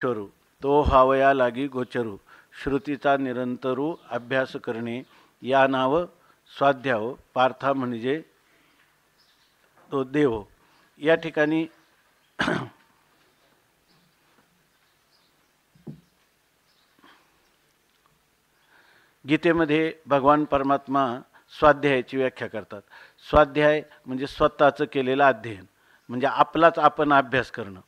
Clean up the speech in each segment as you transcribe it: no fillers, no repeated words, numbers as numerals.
गोचरू तो हावया लागी गोचरू श्रुतीचा निरंतरू अभ्यास करणे या नाव स्वाध्याव पार्था म्हणजे तो देव. या ठिकाणी गीतेमध्ये भगवान परमात्मा स्वाध्यायाची व्याख्या करतात. स्वाध्याय म्हणजे स्वतःचं केलेलं अध्ययन, म्हणजे आपलाच आपण अभ्यास करणं,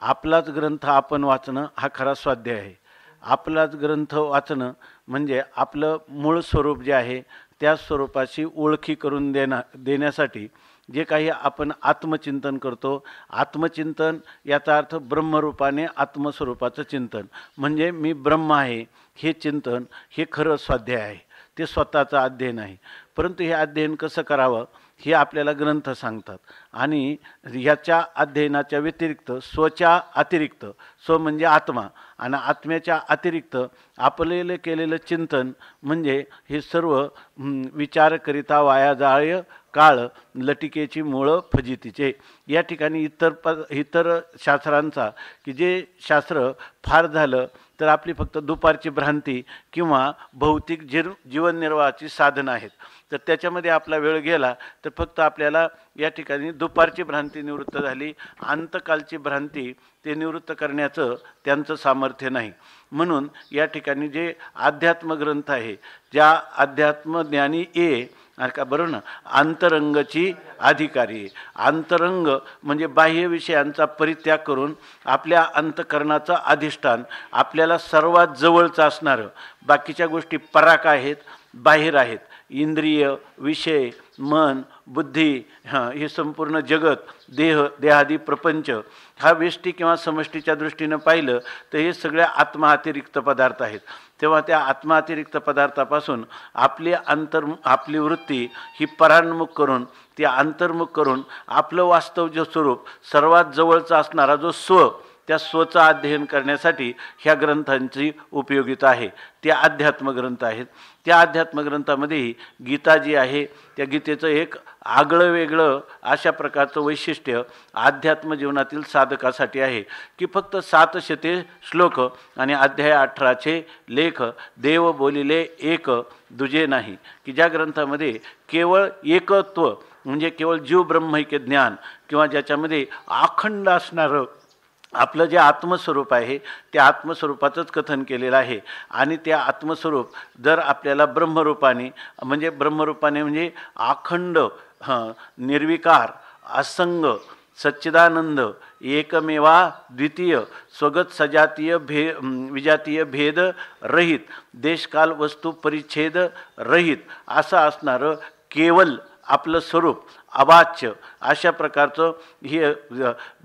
आपलाच ग्रंथ आपण वाचणं हा खरा स्वाध्याय आहे. आपलाच ग्रंथ वाचणं म्हणजे आपलं मूळ स्वरूप जे आहे त्या स्वरूपाशी ओळखी करून देण्यासाठी जे काही आपण आत्मचिंतन करतो. आत्मचिंतन याचा अर्थ ब्रह्मरूपाने आत्मस्वरूपाचं चिंतन, म्हणजे मी ब्रह्म आहे हे चिंतन, हे खरं स्वाध्याय आहे. ते स्वतःचं अध्ययन आहे. परंतु हे अध्ययन कसं करावं हे आपल्याला ग्रंथ सांगतात. आणि ह्याच्या अध्ययनाच्या व्यतिरिक्त स्वच्या अतिरिक्त, स्व म्हणजे आत्मा, आणि आत्म्याच्या अतिरिक्त आपल्याला केलेलं चिंतन म्हणजे हे सर्व विचार करिता वाया जाळ काळ लटिकेची मुळं फजितीचे. या ठिकाणी इतर शास्त्रांचा की जे शास्त्र फार झालं तर आपली फक्त दुपारची भ्रांती किंवा भौतिक जीवननिर्वाहाची साधनं आहेत, तर त्याच्यामध्ये आपला वेळ गेला तर फक्त आपल्याला या ठिकाणी दुपारची भ्रांती निवृत्त झाली, अंतकालची भ्रांती ते निवृत्त करण्याचं त्यांचं सामर्थ्य नाही. म्हणून या ठिकाणी जे अध्यात्म ग्रंथ आहे, ज्या अध्यात्मज्ञानी का बरोबर ना, अंतरंगची अधिकारी. अंतरंग म्हणजे बाह्य विषयांचा परित्याग करून आपल्या अंतकरणाचं अधिष्ठान आपल्याला सर्वात जवळचं असणारं, बाकीच्या गोष्टी पराक आहेत, बाहेर आहेत, इंद्रिय, विषय, मन, बुद्धी, हे संपूर्ण जगत, देहादी प्रपंच हा व्यष्टी किंवा समष्टीच्या दृष्टीनं पाहिलं तर हे सगळे आत्माअतिरिक्त पदार्थ आहेत. तेव्हा त्या आत्माअतिरिक्त पदार्थापासून आपली वृत्ती ही परान्मुख करून, ती अंतर्मुख करून आपलं वास्तव जे स्वरूप सर्वात जवळचा असणारा जो स्व, त्या स्वचं अध्ययन करण्यासाठी ह्या ग्रंथांची उपयोगिता आहे. ते अध्यात्म ग्रंथ आहेत. त्या अध्यात्म ग्रंथामध्येही गीता जी आहे त्या गीतेचं एक आगळं वेगळं अशा प्रकारचं वैशिष्ट्य अध्यात्म जीवनातील साधकासाठी आहे की फक्त 700 श्लोक आणि अध्याय 18 लेख, देव बोलिले एक दुजे नाही, की ज्या ग्रंथामध्ये केवळ एकत्व म्हणजे केवळ जीव ब्रह्मैक्य ज्ञान किंवा ज्याच्यामध्ये अखंड असणारं आपलं जे आत्मस्वरूप आहे त्या आत्मस्वरूपाचंच कथन केलेलं आहे. आणि त्या आत्मस्वरूप जर आपल्याला ब्रह्मरूपाने म्हणजे अखंड, निर्विकार, असंग, सच्चिदानंद, एकमेवा द्वितीय, स्वगत सजातीय विजातीय भेद रहित, देशकाल वस्तू परिच्छेद रहित असं असणारं केवल आपलं स्वरूप अवाच्य अशा प्रकारचं हे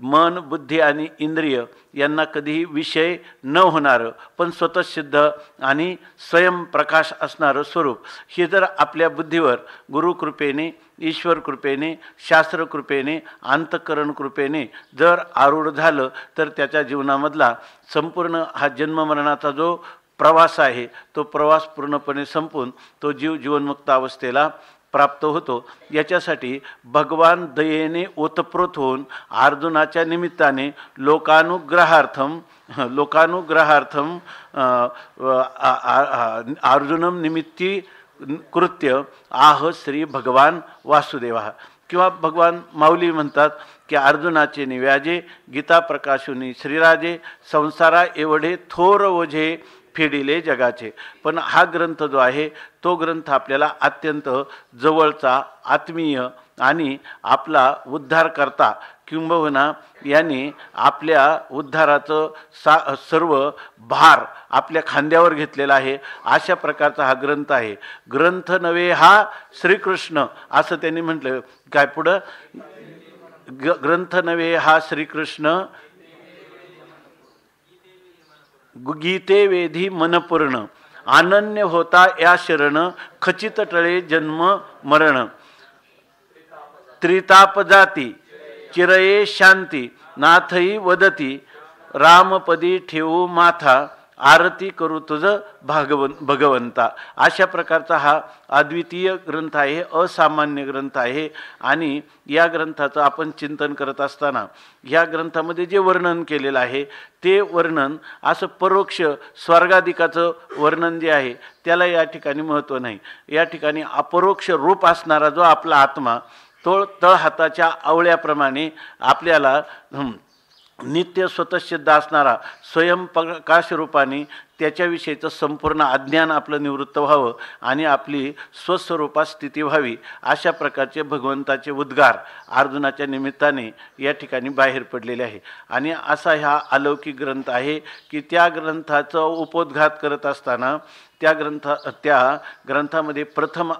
मन, बुद्धी आणि इंद्रिय यांना कधीही विषय न होणारं पण स्वतःसिद्ध आणि स्वयंप्रकाश असणारं स्वरूप हे जर आपल्या बुद्धीवर गुरुकृपेने, ईश्वर कृपेने, शास्त्रकृपेने, अंतःकरण कृपेने जर आरूढ झालं तर त्याच्या जीवनामधला संपूर्ण हा जन्ममरणाचा जो प्रवास आहे तो प्रवास पूर्णपणे संपून तो जीवनमुक्त अवस्थेला प्राप्त होतो. याच्यासाठी भगवान दयेने ओतप्रोत होऊन अर्जुनाच्या निमित्ताने लोकानुग्रहार्थम अर्जुनम निमित्ती कृत्य आह श्री भगवान वासुदेवा, किंवा भगवान माऊली म्हणतात की अर्जुनाचे निव्याजे गीता प्रकाशुनी श्रीराजे, संसारा एवढे थोर ओझे फेडिले जगाचे. पण हा ग्रंथ जो आहे तो ग्रंथ आपल्याला अत्यंत जवळचा, आत्मीय आणि आपला उद्धार करता किंबहुना यांनी आपल्या उद्धाराचं सर्व भार आपल्या खांद्यावर घेतलेला आहे अशा प्रकारचा हा ग्रंथ आहे. ग्रंथ नव्हे हा श्रीकृष्ण असं त्यांनी म्हटलं. काय पुढं, ग्रंथ नव्हे हा श्रीकृष्ण, गीते वेधी मनपूर्ण, अनन्य होता या शरण, खचित टळे जन्म मरण, त्रिताप जाती चिरये शांती, नाथई वदती रामपदी ठेवू माथा, आरती करू तुझं भगवंता. अशा प्रकारचा हा अद्वितीय ग्रंथ आहे, असामान्य ग्रंथ आहे. आणि या ग्रंथाचं आपण चिंतन करत असताना ह्या ग्रंथामध्ये जे वर्णन केलेलं आहे ते वर्णन असं परोक्ष स्वर्गाधिकाचं वर्णन जे आहे त्याला या ठिकाणी महत्त्व नाही. या ठिकाणी अपरोक्ष रूप असणारा जो आपला आत्मा तो तळहाताच्या आवळ्याप्रमाणे आपल्याला नित्य स्वतःसिद्ध असणारा स्वयंप्रकाश रूपाने त्याच्याविषयीचं संपूर्ण अज्ञान आपलं निवृत्त व्हावं आणि आपली स्वस्वरूपात स्थिती व्हावी, अशा प्रकारचे भगवंताचे उद्गार अर्जुनाच्या निमित्ताने या ठिकाणी बाहेर पडलेले आहे. आणि असा हा अलौकिक ग्रंथ आहे की त्या ग्रंथाचा उपोद्घात करत असताना त्या ग्रंथामध्ये प्रथम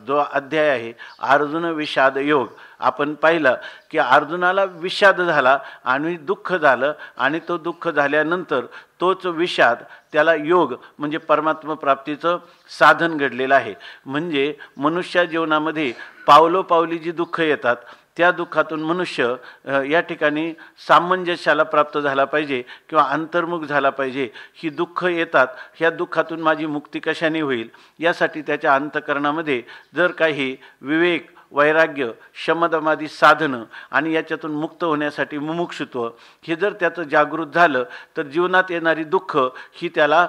जो अध्याय आहे अर्जुन विषाद योग, आपण पाहिलं की अर्जुनाला विषाद झाला आणि दुःख झालं आणि तो दुःख झाल्यानंतर तोच विषाद त्याला योग म्हणजे परमात्मा प्राप्तीचं साधन घडलेलं आहे. म्हणजे मनुष्य जीवनामध्ये पावलोपावली जी दुःख येतात त्या दुःखातून मनुष्य या ठिकाणी सामंजस्याला प्राप्त झाला पाहिजे किंवा अंतर्मुख झाला पाहिजे. ही दुःख येतात, ह्या दुःखातून माझी मुक्ती कशाने होईल यासाठी त्याच्या अंतःकरणामध्ये जर काही विवेक, वैराग्य, शमदमादी साधनं आणि याच्यातून मुक्त होण्यासाठी मुमुक्षुत्व हे जर त्याचं जागृत झालं तर जीवनात येणारी दुःख ही त्याला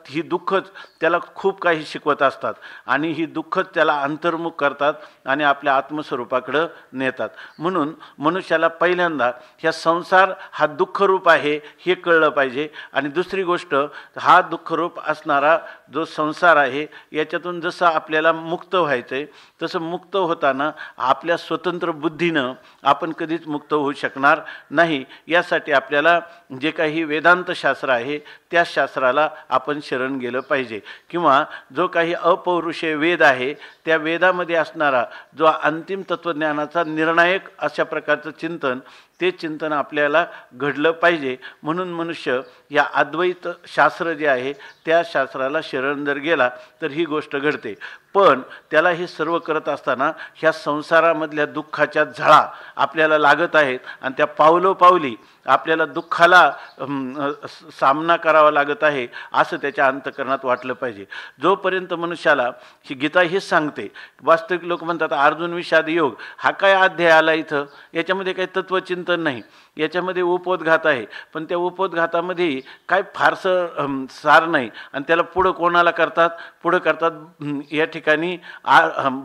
ही दुःखच त्याला खूप काही शिकवत असतात आणि ही दुःखच त्याला अंतर्मुख करतात आणि आपल्या आत्मस्वरूपाकडं नेतात. म्हणून मनुष्याला पहिल्यांदा ह्या संसार हा दुःखरूप आहे हे कळलं पाहिजे. आणि दुसरी गोष्ट, हा दुःखरूप असणारा जो संसार आहे याच्यातून जसं आपल्याला मुक्त व्हायचं आहे तसं मुक्त होताना आपल्या स्वतंत्र बुद्धीनं आपण कधीच मुक्त होऊ शकणार नाही. यासाठी आपल्याला जे काही वेदांत शास्त्र आहे त्या शास्त्राला आपण शरण गेलं पाहिजे. किंवा जो काही अपौरुषेय वेद आहे त्या वेदामध्ये असणारा जो अंतिम तत्त्वज्ञानाचा निर्णायक अशा प्रकारचं चिंतन, ते चिंतन आपल्याला घडलं पाहिजे. म्हणून मनुष्य या अद्वैत शास्त्र जे आहे त्या शास्त्राला शरण जर गेला तर ही गोष्ट घडते. पण त्याला हे सर्व करत असताना ह्या संसारामधल्या दुःखाच्या झळा आपल्याला लागत आहेत आणि त्या पावलोपावली आपल्याला दुःखाला सामना करावा लागत आहे असं त्याच्या अंतःकरणात वाटलं पाहिजे. जोपर्यंत मनुष्याला ही गीता हेच सांगते, वास्तविक लोक म्हणतात अर्जुन विषाद योग हा काय अध्याय आला इथं, याच्यामध्ये काही तत्वचिंतन नाही, याच्यामध्ये उपोद्घात आहे. पण त्या उपोद्घातामध्ये काय फारसं सार नाही आणि त्याला पुढं कोणाला करतात, पुढं करतात या ठिकाणी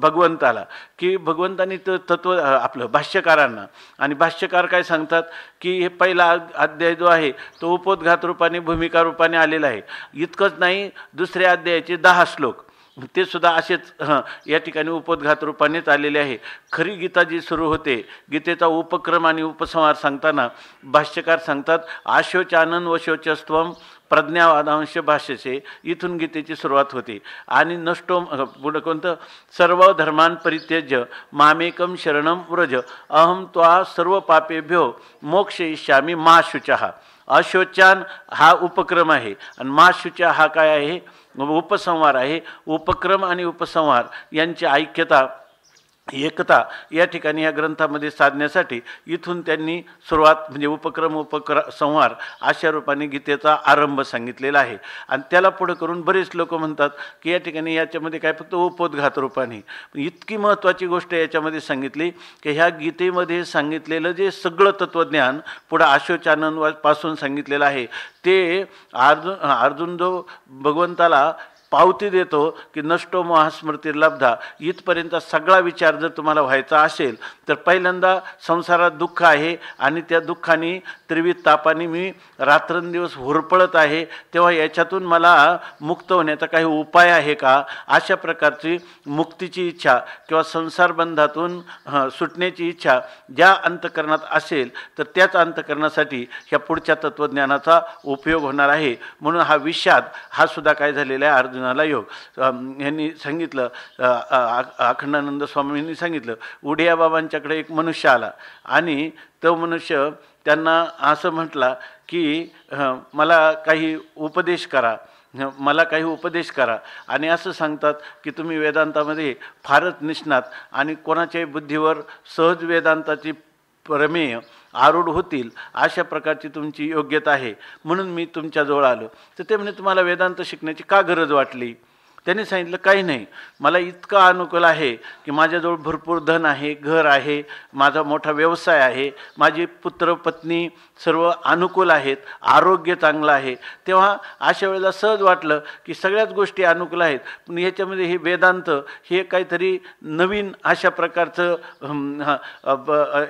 भगवंताला, की भगवंतानी तत्व आपलं भाष्यकारांना. आणि भाष्यकार काय सांगतात की हे पहिला अध्याय जो आहे तो उपोद्घात रूपाने, भूमिका रूपाने आलेला आहे. इतकंच नाही, दुसऱ्या अध्यायाचे 10 श्लोक ते सुद्धा असेच या ठिकाणी उपोद्घात रूपानेच आलेले आहे. खरी गीता जी सुरू होते, गीतेचा उपक्रम आणि उपसंहार सांगताना भाष्यकार सांगतात आशोचानन वशोचस्त्वम प्रज्ञावादांश भाष्यसे, इथून गीतेची सुरुवात होते. आणि नष्टो पुढं कोणतं, सर्व धर्मान परित्यज्य मामेकम शरणम व्रज अहम त्वा सर्व पापेभ्यो मोक्षयिष्यामी मा शुचः. अशोचान हा उपक्रम आहे आणि मा शुचा हा काय आहे, उपसंहार आहे. उपक्रम आणि उपसंहार यांची ऐक्यता, एकता या ठिकाणी या ग्रंथामध्ये साधण्यासाठी इथून त्यांनी सुरुवात म्हणजे उपक्रम संहार अशा रूपाने गीतेचा आरंभ सांगितलेला आहे. आणि त्याला पुढं करून बरेच लोक म्हणतात की या ठिकाणी याच्यामध्ये काय फक्त उपोद्घात रूपाने. इतकी महत्त्वाची गोष्ट याच्यामध्ये सांगितली की ह्या गीतेमध्ये सांगितलेलं जे सगळं तत्त्वज्ञान पुढं आशोचाननपासून सांगितलेलं आहे ते अर्जुन जो भगवंताला पावती देतो की नष्टो महास्मृतिर्लब्धा, इथपर्यंत सगळा विचार जर तुम्हाला व्हायचा असेल तर पहिल्यांदा संसारात दुःख आहे आणि त्या दुःखाने त्रिविध तापाने मी रात्रंदिवस हुरपळत आहे, तेव्हा याच्यातून मला मुक्त होण्याचा काही उपाय आहे का, अशा प्रकारची मुक्तीची इच्छा किंवा संसारबंधातून सुटण्याची इच्छा ज्या अंतःकरणात असेल तर त्याच अंतःकरणासाठी ह्या पुढच्या तत्त्वज्ञानाचा उपयोग होणार आहे. म्हणून हा विषाद हा सुद्धा काय झालेला आहे, अर्जुनाला योग. यांनी सांगितलं, अखंडानंद स्वामींनी सांगितलं, उडिया बाबांच्याकडे एक मनुष्य आला आणि तो मनुष्य त्यांना असं म्हटला की मला काही उपदेश करा, मला काही उपदेश करा. आणि असं सांगतात की तुम्ही वेदांतामध्ये फारच निष्णात आणि कोणाच्याही बुद्धीवर सहज वेदांताची प्रमेय आरूढ होतील अशा प्रकारची तुमची योग्यता आहे, म्हणून मी तुमच्याजवळ आलो. तर ते म्हणे तुम्हाला वेदांत शिकण्याची का गरज वाटली? त्यांनी सांगितलं काही नाही, मला इतकं अनुकूल आहे की माझ्याजवळ भरपूर धन आहे, घर आहे, माझा मोठा व्यवसाय आहे, माझी पुत्र पत्नी सर्व अनुकूल आहेत, आरोग्य चांगलं आहे. तेव्हा अशा वेळेला सहज वाटलं की सगळ्याच गोष्टी अनुकूल आहेत, पण ह्याच्यामध्ये हे वेदांत हे काहीतरी नवीन अशा प्रकारचं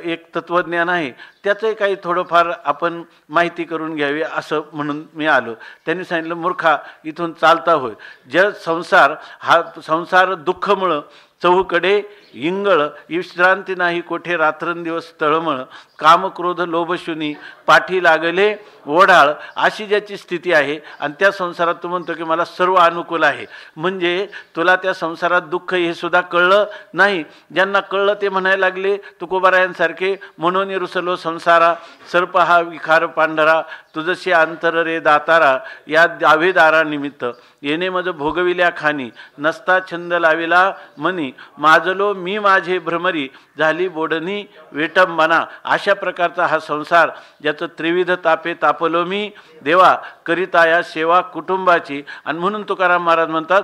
एक तत्त्वज्ञान आहे, त्याचंही काही थोडंफार आपण माहिती करून घ्यावी असं म्हणून मी आलो. त्यांनी सांगितलं मूर्खा, इथून चालता होय. जग संसार हा संसार दुःखमुळं चहूकडे इंगळ, विश्रांती नाही कोठे रात्रंदिवस तळमळ, कामक्रोध लोभशुनी पाठी लागले ओढाळ, अशी ज्याची स्थिती आहे आणि त्या संसारात तू म्हणतो की मला सर्व अनुकूल आहे, म्हणजे तुला त्या संसारात दुःख हे सुद्धा कळलं नाही. ज्यांना कळलं ते म्हणायला लागले तुकोबारायांसारखे, म्हणून रुसलो संसारा सर्प हा विखार पांढरा, तुझशी अंतर रे दातारा या दावेदारा निमित्त, येणे मज भोगविल्या खानी नसता छंद लाविला मनी, माजलो मी माझे भ्रमरी झाली बोडणी विटंबना. अशा प्रकारचा हा संसार ज्याचं त्रिविध तापे तापलो मी देवा, करिता या सेवा कुटुंबाची. आणि म्हणून तुकाराम महाराज म्हणतात,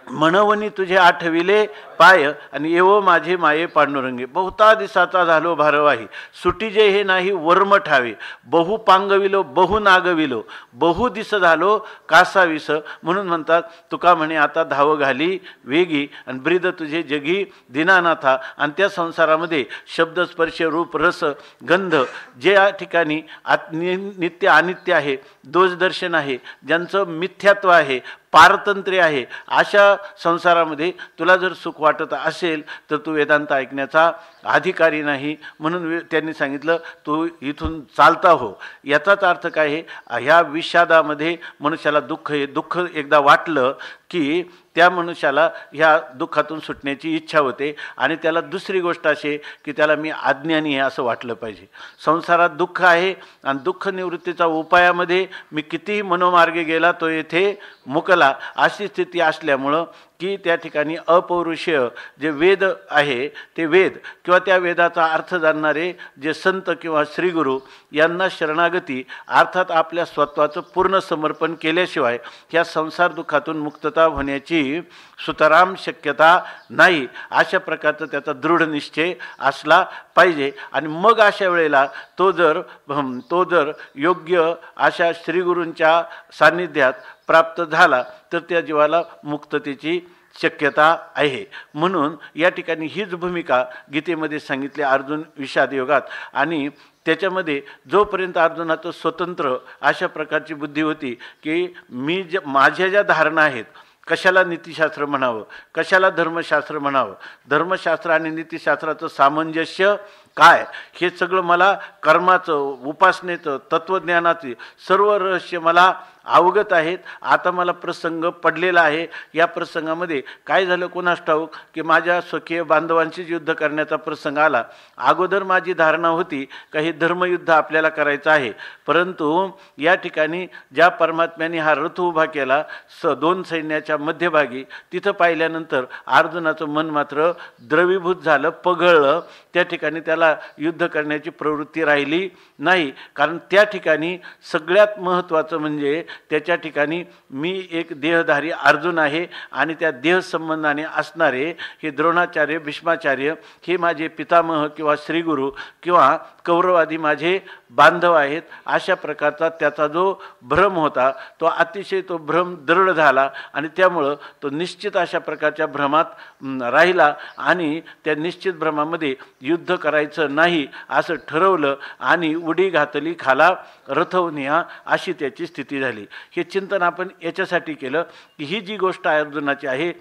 म्हणवनी तुझे आठविले पाय आणि येवो माझे माये पांडुरंगे, बहुता दिसाचा झालो भारवाही, सुटीजे हे नाही वर्म ठावे, बहु पांगविलो बहु नागविलो, बहु दिस झालो कासाविस. म्हणून म्हणतात तुका म्हणे आता धाव घाली वेगी आणि ब्रीद तुझे जगी दिनानाथा. आणि त्या संसारामध्ये शब्द स्पर्श रूप रस गंध जे या ठिकाणी नित्य अनित्य आहे, दोषदर्शन आहे, ज्यांचं मिथ्यात्व आहे, पारतंत्र्य आहे, अशा संसारामध्ये तुला जर सुख वाटत असेल तर तू वेदांत ऐकण्याचा अधिकारी नाही. म्हणून त्यांनी सांगितलं तू इथून चालता हो. याचाच अर्थ काय आहे, ह्या विषादामध्ये मनुष्याला दुःख आहे, दुःख एकदा वाटलं की त्या मनुष्याला ह्या दुःखातून सुटण्याची इच्छा होते. आणि त्याला दुसरी गोष्ट अशी की त्याला मी अज्ञानी आहे असं वाटलं पाहिजे. संसारात दुःख आहे आणि दुःख निवृत्तीचा उपायामध्ये मी कितीही मनोमार्गे गेला तो येथे मुकला, अशी स्थिती असल्यामुळं की त्या ठिकाणी अपौरुषीय जे वेद आहे ते वेद किंवा त्या वेदाचा अर्थ जाणणारे जे संत किंवा श्रीगुरू यांना शरणागती अर्थात आपल्या स्वत्वाचं पूर्ण समर्पण केल्याशिवाय ह्या संसार दुःखातून मुक्तता होण्याची सुतराम शक्यता नाही. अशा प्रकारचा त्याचा दृढ निश्चय असला पाहिजे. आणि मग अशा वेळेला तो जर योग्य अशा श्रीगुरूंच्या सान्निध्यात प्राप्त झाला तर त्या जीवाला मुक्ततेची शक्यता आहे. म्हणून या ठिकाणी हीच भूमिका गीतेमध्ये सांगितली अर्जुन विषाद योगात. आणि त्याच्यामध्ये जोपर्यंत अर्जुनाचं स्वतंत्र अशा प्रकारची बुद्धी होती की मी माझ्या ज्या धारणा आहेत, कशाला नीतिशास्त्र म्हणावं, कशाला धर्मशास्त्र म्हणावं, धर्मशास्त्र आणि नीतिशास्त्राचं सामंजस्य काय, हे सगळं मला कर्माचं, उपासनेचं, तत्त्वज्ञानाचे सर्व रहस्य मला अवगत आहेत. आता मला प्रसंग पडलेला आहे. या प्रसंगामध्ये काय झालं कोणास ठाऊक की माझ्या स्वकीय बांधवांशीच युद्ध करण्याचा प्रसंग आला. अगोदर माझी धारणा होती का हे धर्मयुद्ध आपल्याला करायचं आहे, परंतु या ठिकाणी ज्या परमात्म्याने हा रथ उभा केला दोन सैन्याच्या मध्यभागी, तिथं पाहिल्यानंतर अर्जुनाचं मन मात्र द्रवीभूत झालं, पगळलं. त्या ठिकाणी त्याला युद्ध करण्याची प्रवृत्ती राहिली नाही. कारण त्या ठिकाणी सगळ्यात महत्त्वाचं म्हणजे त्याच्या ठिकाणी मी एक देहधारी अर्जुन आहे आणि त्या देहसंबंधाने असणारे हे द्रोणाचार्य, भीष्माचार्य हे माझे पितामह किंवा श्रीगुरू किंवा कौरवादी माझे बांधव आहेत. अशा प्रकारचा त्याचा जो भ्रम होता तो अतिशय तो भ्रम दृढ झाला आणि त्यामुळं तो निश्चित अशा प्रकारच्या भ्रमात राहिला आणि त्या निश्चित भ्रमामध्ये युद्ध करायचं नाही असं ठरवलं आणि उडी घातली खाला रथवनिया, अशी त्याची स्थिती झाली. हे चिंतन आपण याच्यासाठी केलं की ही जी गोष्ट अर्जुनाची आहे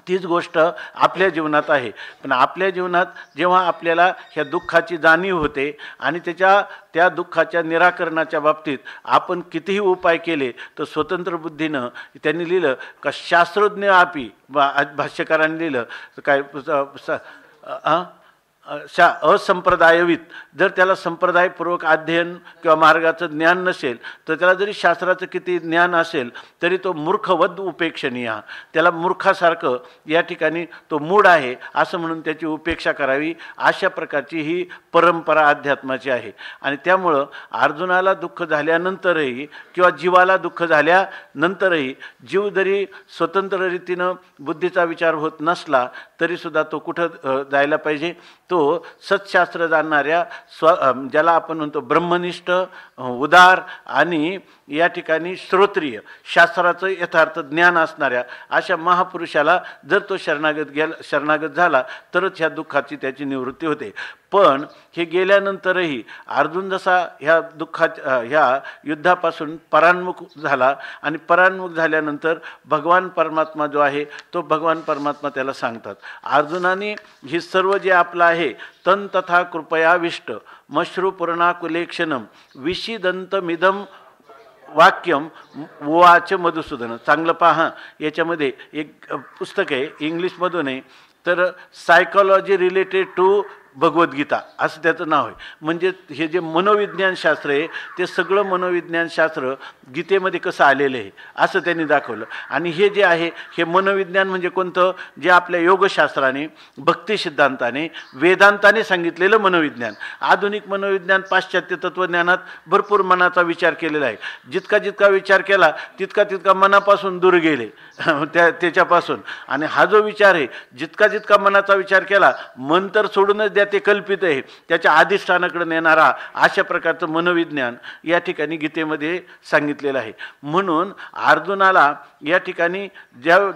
तीच गोष्ट आपल्या जीवनात आहे. पण आपल्या जीवनात जेव्हा आपल्याला ह्या दुःखाची जाणीव होते आणि त्या दुःखाच्या निराकरणाच्या बाबतीत आपण कितीही उपाय केले तर स्वतंत्र बुद्धीनं त्यांनी लिहिलं का शास्त्रज्ञ आपी भाष्यकारांनी लिहिलं काय असंप्रदायवित, जर त्याला संप्रदायपूर्वक अध्ययन किंवा मार्गाचं ज्ञान नसेल तर त्याला जरी शास्त्राचं किती ज्ञान असेल तरी तो मूर्खवद उपेक्षणीय, त्याला मूर्खासारखं या ठिकाणी तो मूढ आहे असं म्हणून त्याची उपेक्षा करावी, अशा प्रकारची ही परंपरा अध्यात्माची आहे. आणि त्यामुळं अर्जुनाला दुःख झाल्यानंतरही किंवा जीवाला दुःख झाल्यानंतरही जीव जरी स्वतंत्र रीतीनं बुद्धीचा विचार होत नसला तरीसुद्धा तो कुठं जायला पाहिजे, तो सत्शास्त्र जाणणाऱ्या ज्याला आपण म्हणतो ब्रह्मनिष्ठ, उदार आणि या ठिकाणी श्रोत्रिय शास्त्राचं यथार्थ ज्ञान असणाऱ्या अशा महापुरुषाला जर तो शरणागत झाला तरच ह्या दुःखाची त्याची निवृत्ती होते. पण हे गेल्यानंतरही अर्जुन जसा ह्या युद्धापासून परान्मुख झाला आणि परान्मुख झाल्यानंतर भगवान परमात्मा जो आहे तो भगवान परमात्मा त्याला सांगतात, अर्जुनाने हे सर्व जे आपलं आहे तन तथा कृपयाविष्ट मश्रुपूर्णाकुलेक्षणम विशिदंतमिदम वाक्यम उवाच मधुसूदन. चांगलं पहा, याच्यामध्ये एक पुस्तक आहे इंग्लिशमधून आहे, तर सायकॉलॉजी रिलेटेड टू भगवद्गीता असं त्याचं नाव आहे. म्हणजे हे जे मनोविज्ञान शास्त्र आहे ते सगळं मनोविज्ञान शास्त्र गीतेमध्ये कसं आलेलं आहे असं त्यांनी दाखवलं. आणि हे जे आहे हे मनोविज्ञान म्हणजे कोणतं, जे आपल्या योगशास्त्राने, भक्ती सिद्धांताने, वेदांताने सांगितलेलं मनोविज्ञान. आधुनिक मनोविज्ञान पाश्चात्य तत्त्वज्ञानात भरपूर मनाचा विचार केलेला आहे. जितका जितका विचार केला तितका तितका मनापासून दूर गेले त्याच्यापासून. आणि हा जो विचार आहे जितका जितका मनाचा विचार केला मन तर सोडूनच ते कल्पित आहे, त्याच्या अधिष्ठानाकडे नेणारा अशा प्रकारचं मनोविज्ञान या ठिकाणी गीतेमध्ये सांगितलेलं आहे. म्हणून अर्जुनाला या ठिकाणी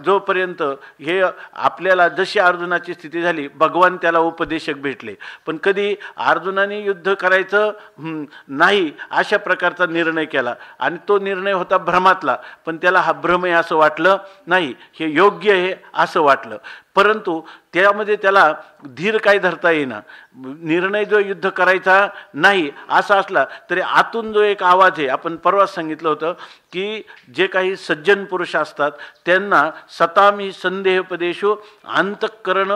जोपर्यंत हे आपल्याला जशी अर्जुनाची स्थिती झाली भगवान त्याला उपदेशक भेटले, पण कधी अर्जुनाने युद्ध करायचं नाही अशा प्रकारचा निर्णय केला आणि तो निर्णय होता भ्रमातला, पण त्याला हा भ्रम आहे असं वाटलं नाही, हे योग्य आहे असं वाटलं. परंतु त्यामध्ये त्याला धीर काय धरता येईना. निर्णय जो युद्ध करायचा नाही असा असला तरी आतून जो एक आवाज आहे, आपण परवाच सांगितलं होतं की जे काही सज्जन पुरुष असतात त्यांना सतामी संदेहपदेशो अंतःकरण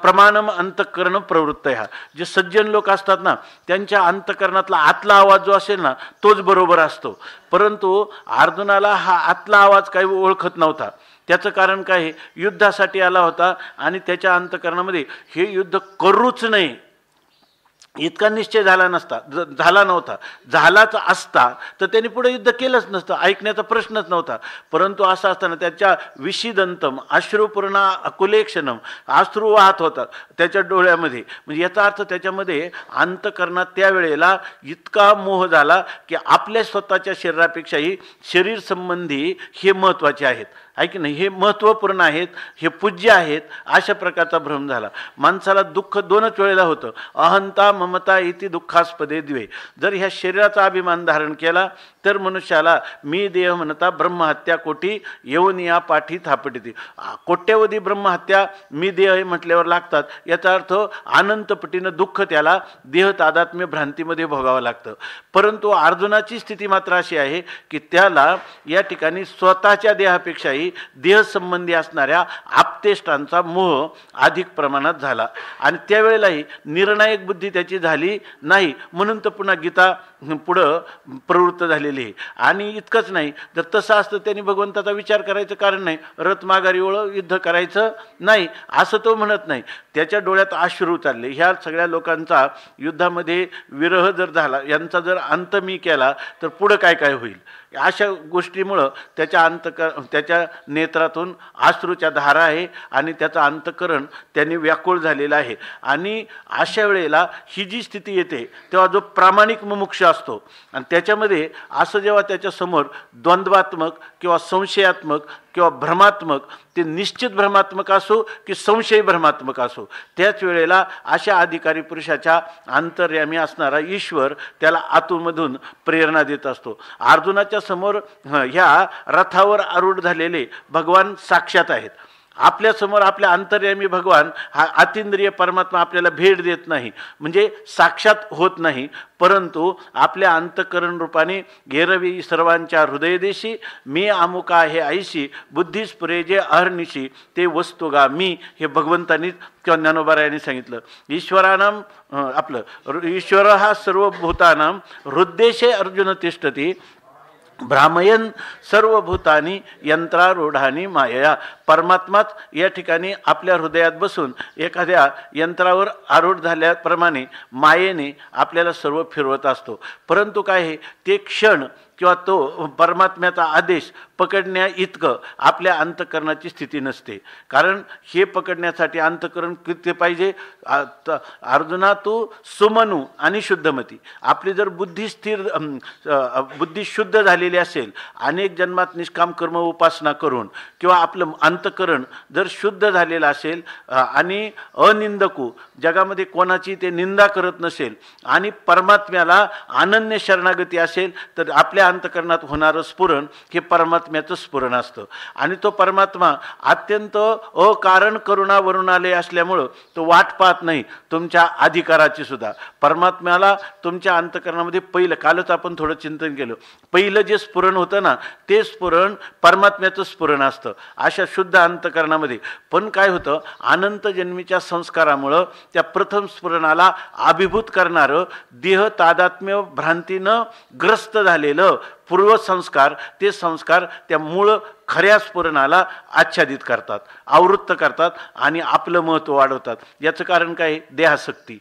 प्रमाणम अंतःकरण प्रवृत्त ह्या, जे सज्जन लोक असतात ना त्यांच्या अंतःकरणातला आतला आवाज जो असेल ना तोच बरोबर असतो. परंतु अर्जुनाला हा आतला आवाज काही ओळखत नव्हता. त्याचं कारण काय, युद्धासाठी आला होता आणि त्याच्या अंतःकरणामध्ये हे युद्ध करूच नाही इतका निश्चय झाला नव्हता. झालाच असता तर त्यांनी पुढे युद्ध केलंच नसतं, ऐकण्याचा प्रश्नच नव्हता. परंतु असं असताना त्याच्या विशिदंतम अश्रुपूर्ण अकुलेक्षणम, अश्रू वाहत होतात त्याच्या डोळ्यामध्ये. म्हणजे याचा अर्थ त्याच्यामध्ये अंतःकरणात त्यावेळेला इतका मोह झाला की आपल्या स्वतःच्या शरीरापेक्षाही शरीर संबंधी हे महत्त्वाचे आहेत, आहे की नाही, हे महत्त्वपूर्ण आहेत, हे पूज्य आहेत, अशा प्रकारचा भ्रम झाला. माणसाला दुःख दोनच वेळेला होतं, अहंता ममता इति दुःखास्पदे द्वे. जर ह्या शरीराचा अभिमान धारण केला तर मनुष्याला मी देह म्हणता ब्रह्महत्या कोटी येऊन या पाठी थापटिते. कोट्यवधी ब्रह्महत्या मी देह म्हटल्यावर लागतात. याचा अर्थ अनंतपटीनं दुःख त्याला देह तादात्म्य भ्रांतीमध्ये भोगावं लागतं. परंतु अर्जुनाची स्थिती मात्र अशी आहे की त्याला या ठिकाणी स्वतःच्या देहापेक्षाही देहसंबंधी असणाऱ्या आप्तेष्टांचा मोह अधिक प्रमाणात झाला आणि त्यावेळेलाही निर्णायक बुद्धी त्याची झाली नाही, म्हणून तर पुन्हा गीता पुढं प्रवृत्त झालेली आहे. आणि इतकंच नाही, जर तसं असतं त्यांनी भगवंताचा विचार करायचं कारण नाही, रथ माघारी युद्ध करायचं नाही असं तो म्हणत नाही. त्याच्या डोळ्यात अश्रू चालले. ह्या सगळ्या लोकांचा युद्धामध्ये विरह जर झाला, यांचा जर अंत मी केला तर पुढं काय काय होईल, अशा गोष्टीमुळं त्याच्या नेत्रातून अश्रूच्या धारा आहे आणि त्याचं अंतःकरण त्यांनी व्याकुळ झालेलं आहे. आणि अशा वेळेला ही जी स्थिती येते तेव्हा जो प्रामाणिक मुमुक्ष असतो आणि त्याच्यामध्ये असं जेव्हा त्याच्यासमोर द्वंद्वात्मक किंवा संशयात्मक किंवा भ्रमात्मक, ते निश्चित भ्रमात्मक असो की संशय भ्रमात्मक असो, त्याच वेळेला अशा अधिकारी पुरुषाच्या अंतर्यामी असणारा ईश्वर त्याला आतूनमधून प्रेरणा देत असतो. अर्जुनाच्या समोर ह्या रथावर आरूढ झालेले भगवान साक्षात आहेत आपल्यासमोर आपल्या अंतर्यामी भगवान हा अतिंद्रिय परमात्मा आपल्याला भेट देत नाही, म्हणजे साक्षात होत नाही, परंतु आपल्या अंतकरण रूपाने गेरवी सर्वांच्या हृदयदेशी मी अमुका हे ऐशी बुद्धी स्फुरेजे अहर्निशी ते वस्तुगा मी, हे भगवंतांनी किंवा ज्ञानोबा सांगितलं. ईश्वरानाम आपलं ईश्वर हा सर्वभूतानाम हृद्देशे अर्जुन तिष्ठती भ्रामयन सर्वभूतानी यंत्रारूढानी मायया. परमात्माच या ठिकाणी आपल्या हृदयात बसून एखाद्या यंत्रावर आरूढ झाल्याप्रमाणे मायेने आपल्याला सर्व फिरवत असतो. परंतु काय आहे, ते क्षण किंवा तो परमात्म्याचा आदेश पकडण्या इतकं आपल्या अंतकरणाची स्थिती नसते. कारण हे पकडण्यासाठी अंतकरण किती पाहिजे. अर्जुना तू सुमनू आणि शुद्धमती. आपली जर बुद्धी स्थिर बुद्धी शुद्ध झालेली असेल, अनेक जन्मात निष्काम कर्म उपासना करून, किंवा आपलं अंतकरण जर शुद्ध झालेलं असेल आणि अनिंदकू जगामध्ये कोणाची ते निंदा करत नसेल आणि परमात्म्याला अनन्य शरणागती असेल, तर आपल्या अंतकरणात होणारं स्फुरण हे परमात्म्याचं स्फुरण असतं. आणि तो परमात्मा अत्यंत अकारण करुणावरुणालय असल्यामुळं तो वाट पाहत नाही तुमच्या अधिकाराची सुद्धा. परमात्म्याला तुमच्या अंतकरणामध्ये पहिलं, कालच आपण थोडं चिंतन केलं, पहिलं जे स्फुरण होतं ना, ते स्फुरण परमात्म्याचं स्फुरण असतं अशा शुद्ध अंतकरणामध्ये. पण काय होतं, अनंत जन्मीच्या संस्कारामुळं त्या प्रथम स्फुरणाला अभिभूत करणारं देह तादात्म्य भ्रांतीनं ग्रस्त झालेलं पूर्वसंस्कार, ते संस्कार त्या मूळ खऱ्या स्फुरणाला आच्छादित करतात, आवृत्त करतात आणि आपलं महत्त्व वाढवतात. याचं कारण काय, देहासक्ती.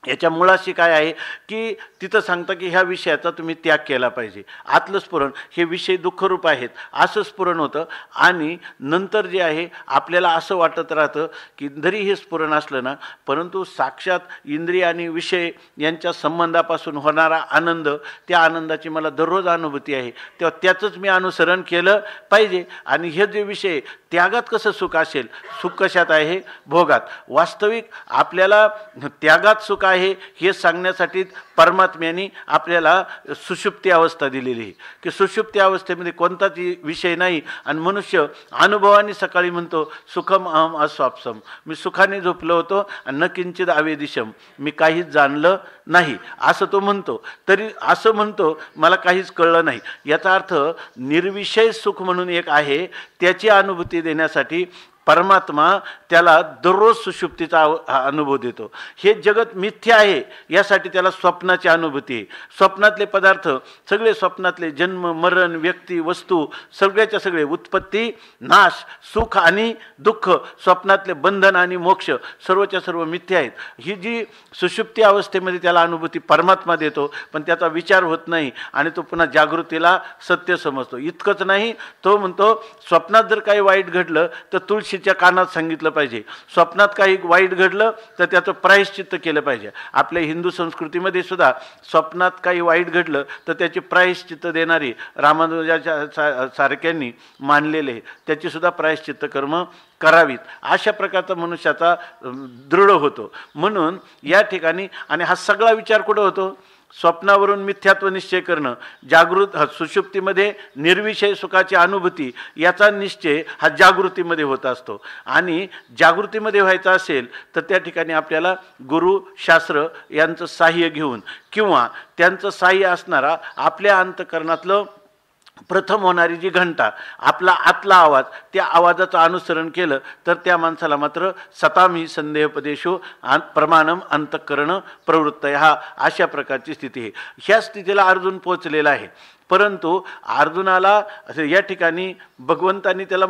याच्या मुळाशी काय आहे की तिथं सांगतं की ह्या विषयाचा तुम्ही त्याग केला पाहिजे. आतलं स्फुरण हे विषय दुःखरूप आहेत असं स्फुरण होतं. आणि नंतर जे आहे आपल्याला असं वाटत राहतं की जरी हे स्फुरण असलं ना, परंतु साक्षात इंद्रिय आणि विषय यांच्या संबंधापासून होणारा आनंद, त्या आनंदाची मला दररोज अनुभूती आहे, तेव्हा त्याचंच मी अनुसरण केलं पाहिजे. आणि हे जे विषय त्यागात कसं सुख असेल, सुख कशात आहे, भोगात. वास्तविक आपल्याला त्यागात सुख आहे हे सांगण्यासाठी परमात्म्याने आपल्याला सुषुप्ती अवस्था दिलेली आहे की सुषुप्ती अवस्थेमध्ये कोणताच विषय नाही. आणि मनुष्य अनुभवाने सकाळी म्हणतो सुखम अहम अस्वाप्सम, मी सुखाने झोपलो होतो आणि न किंचित आवेदिशम, मी काहीच जाणलं नाही असं तो म्हणतो. तरी असं म्हणतो मला काहीच कळलं नाही. याचा अर्थ निर्विषय सुख म्हणून एक आहे, त्याची अनुभूती देण्यासाठी परमात्मा त्याला दररोज सुषुप्तीचा अनुभव देतो. हे जगत मिथ्या आहे यासाठी त्याला स्वप्नाची अनुभूती आहे. स्वप्नातले पदार्थ सगळे, स्वप्नातले जन्म मरण व्यक्ती वस्तू सगळ्याच्या सगळे, उत्पत्ती नाश सुख आणि दुःख, स्वप्नातले बंधन आणि मोक्ष सर्वच्या सर्व मिथ्या आहेत. ही जी सुषुप्ती अवस्थेमध्ये त्याला अनुभूती परमात्मा देतो, पण त्याचा विचार होत नाही आणि तो पुन्हा जागृतीला सत्य समजतो. इतकंच नाही, तो म्हणतो स्वप्नात जर काही वाईट घडलं तर तुळशीच्या कानात सांगितलं पाहिजे, स्वप्नात काही वाईट घडलं तर त्याचं प्रायश्चित्त केलं पाहिजे. आपल्या हिंदू संस्कृतीमध्ये सुद्धा स्वप्नात काही वाईट घडलं तर त्याचे प्रायश्चित्त देणारी रामानुजाच्या सारख्यांनी मानलेले, त्याची सुद्धा प्रायश्चित्त कर्म करावीत. अशा प्रकारचा मनुष्याचा दृढ होतो. म्हणून या ठिकाणी, आणि हा सगळा विचार कुठं होतो, स्वप्नावरून मिथ्यात्व निश्चय करणं, जागृत सुषुप्तीमध्ये निर्विषय सुखाची अनुभूती, याचा निश्चय हा जागृतीमध्ये होत असतो. आणि जागृतीमध्ये व्हायचा असेल तर त्या ठिकाणी आपल्याला गुरु शास्त्र यांचं साह्य घेऊन किंवा त्यांचं साह्य असणारा आपल्या अंतकरणातलं प्रथम होणारी जी घंटा, आपला आतला आवाज, त्या आवाजाचं अनुसरण केलं तर त्या माणसाला मात्र सतामी संदेहपदेशो प्रमाणम अंतःकरण प्रवृत्त, हा अशा प्रकारची स्थिती आहे. ह्या स्थितीला अर्जुन पोचलेला आहे. परंतु अर्जुनाला या ठिकाणी भगवंतांनी त्याला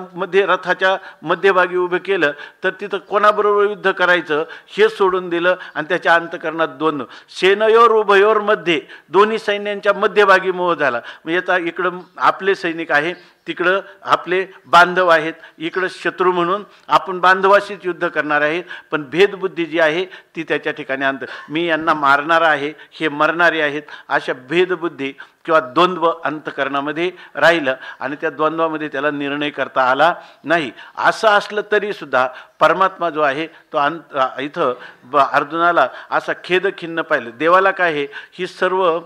रथाच्या मध्यभागी उभं केलं, तर तिथं कोणाबरोबर युद्ध करायचं हे सोडून दिलं आणि त्याच्या अंतकरणात द्वंद्व, सेनयोर उभयोर मध्ये, दोन्ही सैन्यांच्या मध्यभागी मोह झाला. म्हणजे आता इकडं आपले सैनिक आहे, तिकडं आपले बांधव आहेत, इकडं शत्रू म्हणून आपण बांधवाशीच युद्ध करणार आहेत. पण भेदबुद्धी जी आहे ती त्याच्या ठिकाणी मी यांना मारणार आहे, हे मरणारे आहेत, अशा भेदबुद्धी किंवा द्वंद्व अंतकरणामध्ये राहिलं आणि त्या द्वंद्वामध्ये त्याला निर्णय करता आला नाही. असं असलं तरी सुद्धा परमात्मा जो आहे तो इथं अर्जुनाला असा खेद खिन्न पाहिलं. देवाला काय आहे, ही सर्व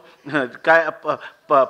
काय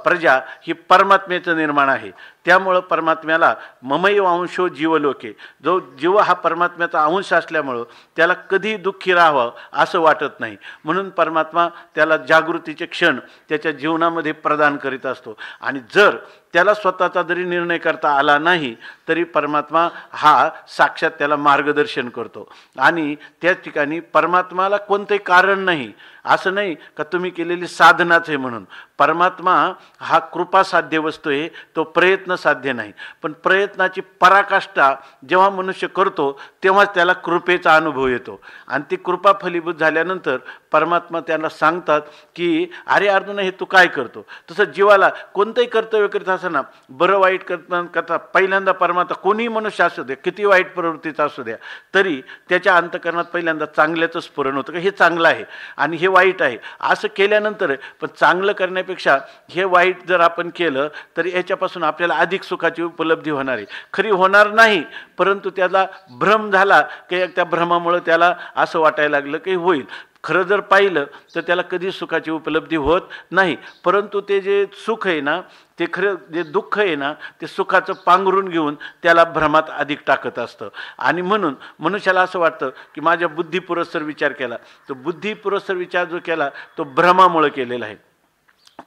प्रजा ही परमात्म्याचं निर्माण आहे. त्यामुळं परमात्म्याला ममैव अंशो जीवलोके, जो जीव हा परमात्म्याचा अंश असल्यामुळं त्याला कधी दुःखी राहावं असं वाटत नाही. म्हणून परमात्मा त्याला जागृतीचे क्षण त्याच्या जीवनामध्ये प्रदान करीत असतो. आणि जर त्याला स्वतःचा जरी निर्णय करता आला नाही तरी परमात्मा हा साक्षात त्याला मार्गदर्शन करतो. आणि त्याच ठिकाणी परमात्माला कोणतंही कारण नाही, असं नाही का तुम्ही केलेली साधनाच आहे म्हणून. परमात्मा हा कृपा साध्य वस्तू आहे, तो प्रयत्न साध्य नाही. पण प्रयत्नाची पराकाष्ठा जेव्हा मनुष्य करतो तेव्हाच त्याला कृपेचा अनुभव येतो. आणि ती कृपा फलीभूत झाल्यानंतर परमात्मा त्यांना सांगतात की अरे अर्जुन, हे तू काय करतो. तसं जीवाला कोणतंही कर्तव्य करीत असताना बरं वाईट करता पहिल्यांदा परमात्मा, कोणीही मनुष्य असू दे, किती वाईट प्रवृत्तीचा असू द्या, तरी त्याच्या अंतःकरणात पहिल्यांदा चांगल्याचं स्फुरण होतं, की हे चांगलं आहे आणि हे वाईट आहे. असं केल्यानंतर पण चांगलं करण्यापेक्षा हे वाईट जर आपण केलं तर याच्यापासून आपल्याला अधिक सुखाची उपलब्धी होणार आहे. खरी होणार नाही, परंतु त्याला भ्रम झाला की त्या भ्रमामुळे त्याला असं वाटायला लागलं की होईल. खरं जर पाहिलं तर त्याला कधी सुखाची उपलब्धी होत नाही. परंतु ते जे सुख आहे ना, ते खरं जे दुःख आहे ना, ते सुखाचं पांघरून घेऊन त्याला भ्रमात अधिक टाकत असतं. आणि म्हणून मनुष्याला असं वाटतं की माझ्या बुद्धिपुरस्सर विचार केला, तो बुद्धिपुरस्सर विचार जो केला तो भ्रमामुळे केलेला आहे.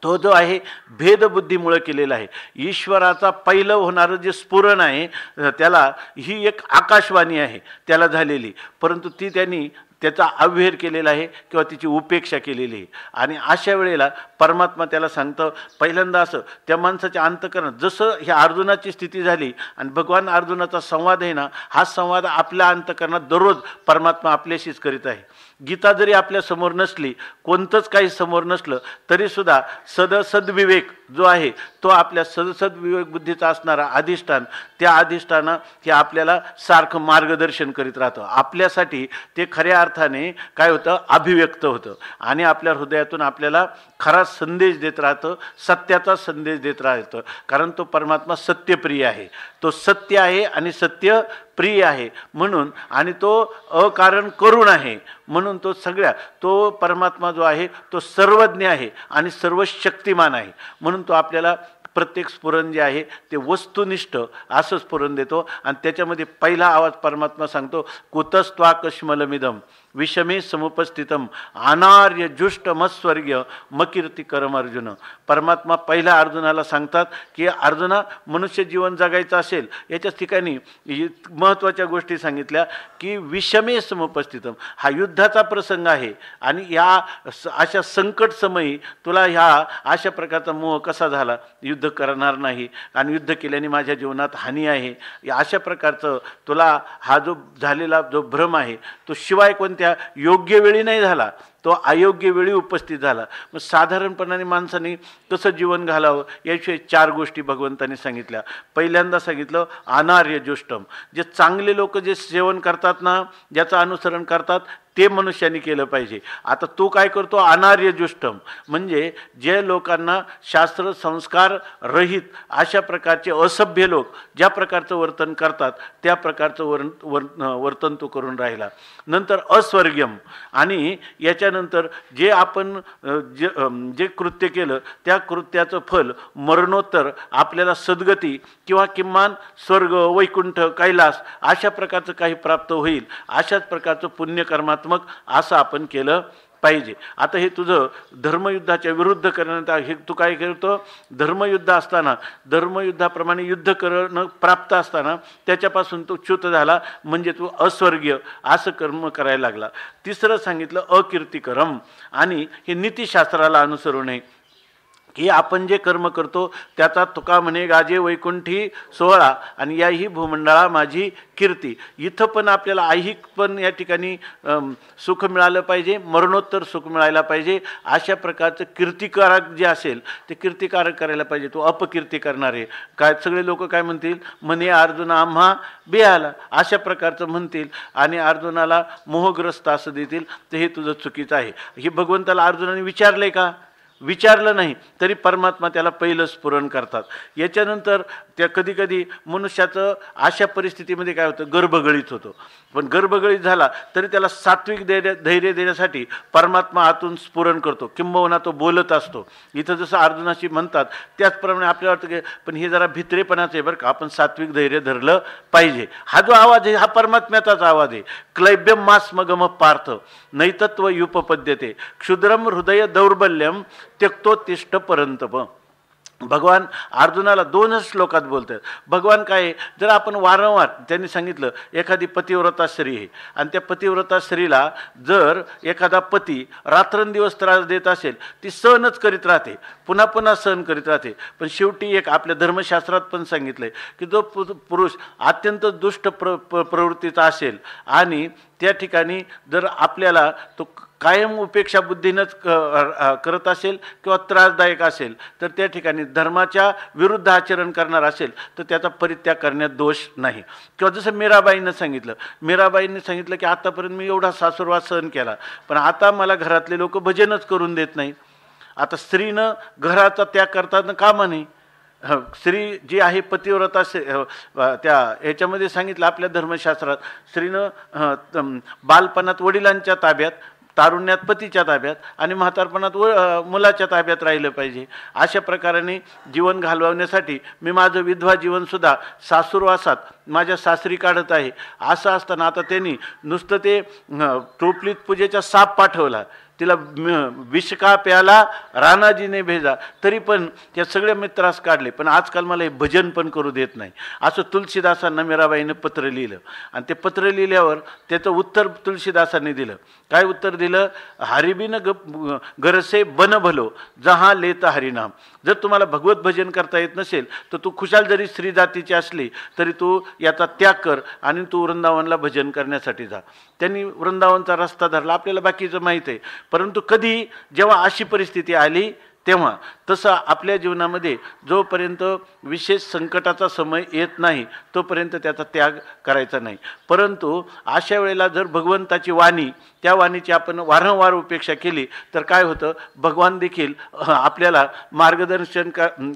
तो जो आहे भेदबुद्धीमुळे केलेला आहे. ईश्वराचा पहिलं होणारं जे स्फुरण आहे त्याला ही एक आकाशवाणी आहे त्याला झालेली, परंतु ती त्यांनी त्याचा अव्हेर केलेला आहे किंवा तिची उपेक्षा केलेली आहे. आणि अशा वेळेला परमात्मा त्याला सांगतं पहिल्यांदा असं त्या माणसाच्या अंतःकरणात, जसं ह्या अर्जुनाची स्थिती झाली आणि भगवान अर्जुनाचा संवाद आहे ना, हा संवाद आपल्या अंतःकरणात दररोज परमात्मा आपल्याशीच करीत आहे. गीता जरी आपल्या समोर नसली, कोणतंच काही समोर नसलं तरीसुद्धा सदविवेक जो आहे तो आपल्या सदविवेक बुद्धीचा असणारा अधिष्ठान, त्या अधिष्ठानं हे आपल्याला सारखं मार्गदर्शन करीत राहतं. आपल्यासाठी ते खऱ्या अर्थाने काय होतं, अभिव्यक्त होतं आणि आपल्या हृदयातून आपल्याला खरा संदेश देत राहतं, सत्याचा संदेश देत राहतं. कारण तो परमात्मा सत्यप्रिय आहे, तो सत्य आहे आणि सत्य प्रिय आहे म्हणून, आणि तो अकारण करुण आहे म्हणून तो परमात्मा जो आहे तो सर्वज्ञ आहे आणि सर्व शक्तिमान आहे. म्हणून तो आपल्याला प्रत्येक स्फुरण जे आहे ते वस्तुनिष्ठ असं स्फुरण देतो. आणि त्याच्यामध्ये पहिला आवाज परमात्मा सांगतो, कुतस्त्वा कश्मलमिदम विषमे समुपस्थितम अनार्य जुष्टमस्वर्गीय मकीर्तिकरम अर्जुन. परमात्मा पहिल्या अर्जुनाला सांगतात की अर्जुना, मनुष्य जीवन जगायचं असेल याच्याच ठिकाणी महत्त्वाच्या गोष्टी सांगितल्या की विषमे समुपस्थितम, हा युद्धाचा प्रसंग आहे आणि या अशा संकट समयी तुला ह्या अशा प्रकारचा मोह कसा झाला, युद्ध करणार नाही आणि युद्ध केल्याने माझ्या जीवनात हानी आहे, या अशा प्रकारचं तुला हा जो झालेला जो भ्रम आहे तो शिवाय कोणत्या योग्य वेळी नाही झाला, तो अयोग्य वेळी उपस्थित झाला. मग साधारणपणाने माणसाने कसं जीवन घालावं याविषयी 4 गोष्टी भगवंतांनी सांगितल्या. पहिल्यांदा सांगितलं अनार्य जुष्टम, जे चांगले लोक जे सेवन करतात ना, ज्याचं अनुसरण करतात ते मनुष्याने केलं पाहिजे. आता तो काय करतो, अनार्य जुष्टम, म्हणजे जे लोकांना शास्त्र संस्कार रहित अशा प्रकारचे असभ्य लोक ज्या प्रकारचं वर्तन करतात त्या प्रकारचं वर्तन तो करून राहिला. नंतर अस्वर्गीयम, आणि याच्यानंतर जे आपण जे कृत्य केलं त्या कृत्याचं फल मरणोत्तर आपल्याला सद्गती किंवा किमान स्वर्ग, वैकुंठ, कैलास अशा प्रकारचं काही प्राप्त होईल, अशाच प्रकारचं पुण्यकर्मात्मक असं आपण केलं पाहिजे. आता हे तुझं धर्मयुद्धाच्या विरुद्ध करण्यात हे तू काय करतो, धर्मयुद्ध असताना धर्मयुद्धाप्रमाणे युद्ध करणं प्राप्त असताना त्याच्यापासून तो च्युत झाला, म्हणजे तू अस्वर्गीय असं कर्म करायला लागला. तिसरं सांगितलं अकीर्तिकरम, आणि हे नीतिशास्त्राला अनुसरून आहे की आपण जे कर्म करतो त्याचा तुका म्हणे गाजे वैकुंठी सोहळा आणि याही भूमंडळा माझी कीर्ती. इथं पण आपल्याला ऐहिक पण या ठिकाणी सुख मिळालं पाहिजे, मरणोत्तर सुख मिळायला पाहिजे. अशा प्रकारचं कीर्तिकारक जे असेल ते कीर्तिकारक करायला पाहिजे. तो अपकीर्ती करणारे काय सगळे लोक काय म्हणतील, म्हणे अर्जुन आम्हा बियाला, अशा प्रकारचं म्हणतील आणि अर्जुनाला मोहग्रस्त असं देतील, तर हे तुझं चुकीचं आहे. हे भगवंताला अर्जुनाने विचारले का? विचारलं नाही तरी परमात्मा त्याला पहिलं स्फुरण करतात. याच्यानंतर त्या कधी कधी मनुष्याचं अशा परिस्थितीमध्ये काय होतं, गर्भगळीत होतो. पण गर्भगळीत झाला तरी त्याला सात्विक धैर्य देण्यासाठी परमात्मा आतून स्फुरण करतो, किंबहुना तो बोलत असतो. इथं जसं अर्जुनाशी म्हणतात त्याचप्रमाणे आपल्याला वाटतं की पण हे जरा भित्रेपणाचं आहे बरं का, आपण सात्विक धैर्य धरलं पाहिजे. हा जो आवाज आहे हा परमात्म्याचाच आवाज आहे. क्लैब्यम मास्मगम पार्थ नैतत्व युपपद्यते क्षुद्रम हृदय दौर्बल्यम त्यक्तोत्तिष्ठ परंतप. भगवान अर्जुनाला 2च श्लोकात बोलतात. भगवान काय आहे, जर आपण वारंवार, त्यांनी सांगितलं एखादी पतिव्रता स्त्री आहे आणि त्या पतिव्रता स्त्रीला जर एखादा पती रात्रंदिवस त्रास देत असेल, ती सहनच करीत राहते, पुन्हा पुन्हा सहन करीत राहते. पण शेवटी एक आपल्या धर्मशास्त्रात पण सांगितलं आहे की जो पुरुष अत्यंत दुष्ट प्रवृत्तीचा असेल आणि त्या ठिकाणी जर आपल्याला तो कायम उपेक्षा बुद्धीनंच करत असेल किंवा त्रासदायक असेल, तर त्या ठिकाणी धर्माच्या विरुद्ध आचरण करणार असेल तर त्याचा परित्याग करण्यात दोष नाही. किंवा जसं मीराबाईंनं सांगितलं, मीराबाईंनी सांगितलं की आतापर्यंत मी एवढा सासुरवास सहन केला, पण आता मला घरातले लोक भजनच करून देत नाही. आता स्त्रीनं घराचा त्याग करताना का म्हणे, स्त्री जी आहे पतिव्रता, त्या ह्याच्यामध्ये सांगितलं आपल्या धर्मशास्त्रात, स्त्रीनं बालपणात वडिलांच्या ताब्यात, तारुण्यात पतीच्या ताब्यात आणि म्हातारपणात मुलाच्या ताब्यात राहिलं पाहिजे. अशा प्रकाराने जीवन घालवण्यासाठी मी माझं विधवा जीवनसुद्धा सासुरवासात माझ्या सासरी काढत आहे. असं असताना आता त्यांनी नुसतं ते टोपलीत पूजेचा साप पाठवला, तिला विष का प्याला राणाजीने भेजा, तरी पण त्या सगळ्या मी त्रास काढले, पण आजकाल मला हे भजन पण करू देत नाही. असं तुलसीदासांना मीराबाईनं पत्र लिहिलं आणि ते पत्र लिहिल्यावर त्याचं उत्तर तुलसीदासांनी दिलं. काय उत्तर दिलं, हरिबिन गरसे बन भलो जहां लेत हरिनाम. जर तुम्हाला भगवत भजन करता येत नसेल तर तू खुशाल जरी स्त्री जातीची असली तरी तू याचा त्याग कर आणि तू वृंदावनला भजन करण्यासाठी जा. त्यांनी वृंदावनचा रस्ता धरला, आपल्याला बाकीचं माहीत आहे. परंतु कधी जेव्हा अशी परिस्थिती आली तेव्हा, तसं आपल्या जीवनामध्ये जोपर्यंत विशेष संकटाचा समय येत नाही तोपर्यंत त्याचा त्याग करायचा नाही. परंतु अशा वेळेला जर भगवंताची वाणी, त्या वाणीची आपण वारंवार उपेक्षा केली तर काय होतं, भगवान देखील आपल्याला मार्गदर्शन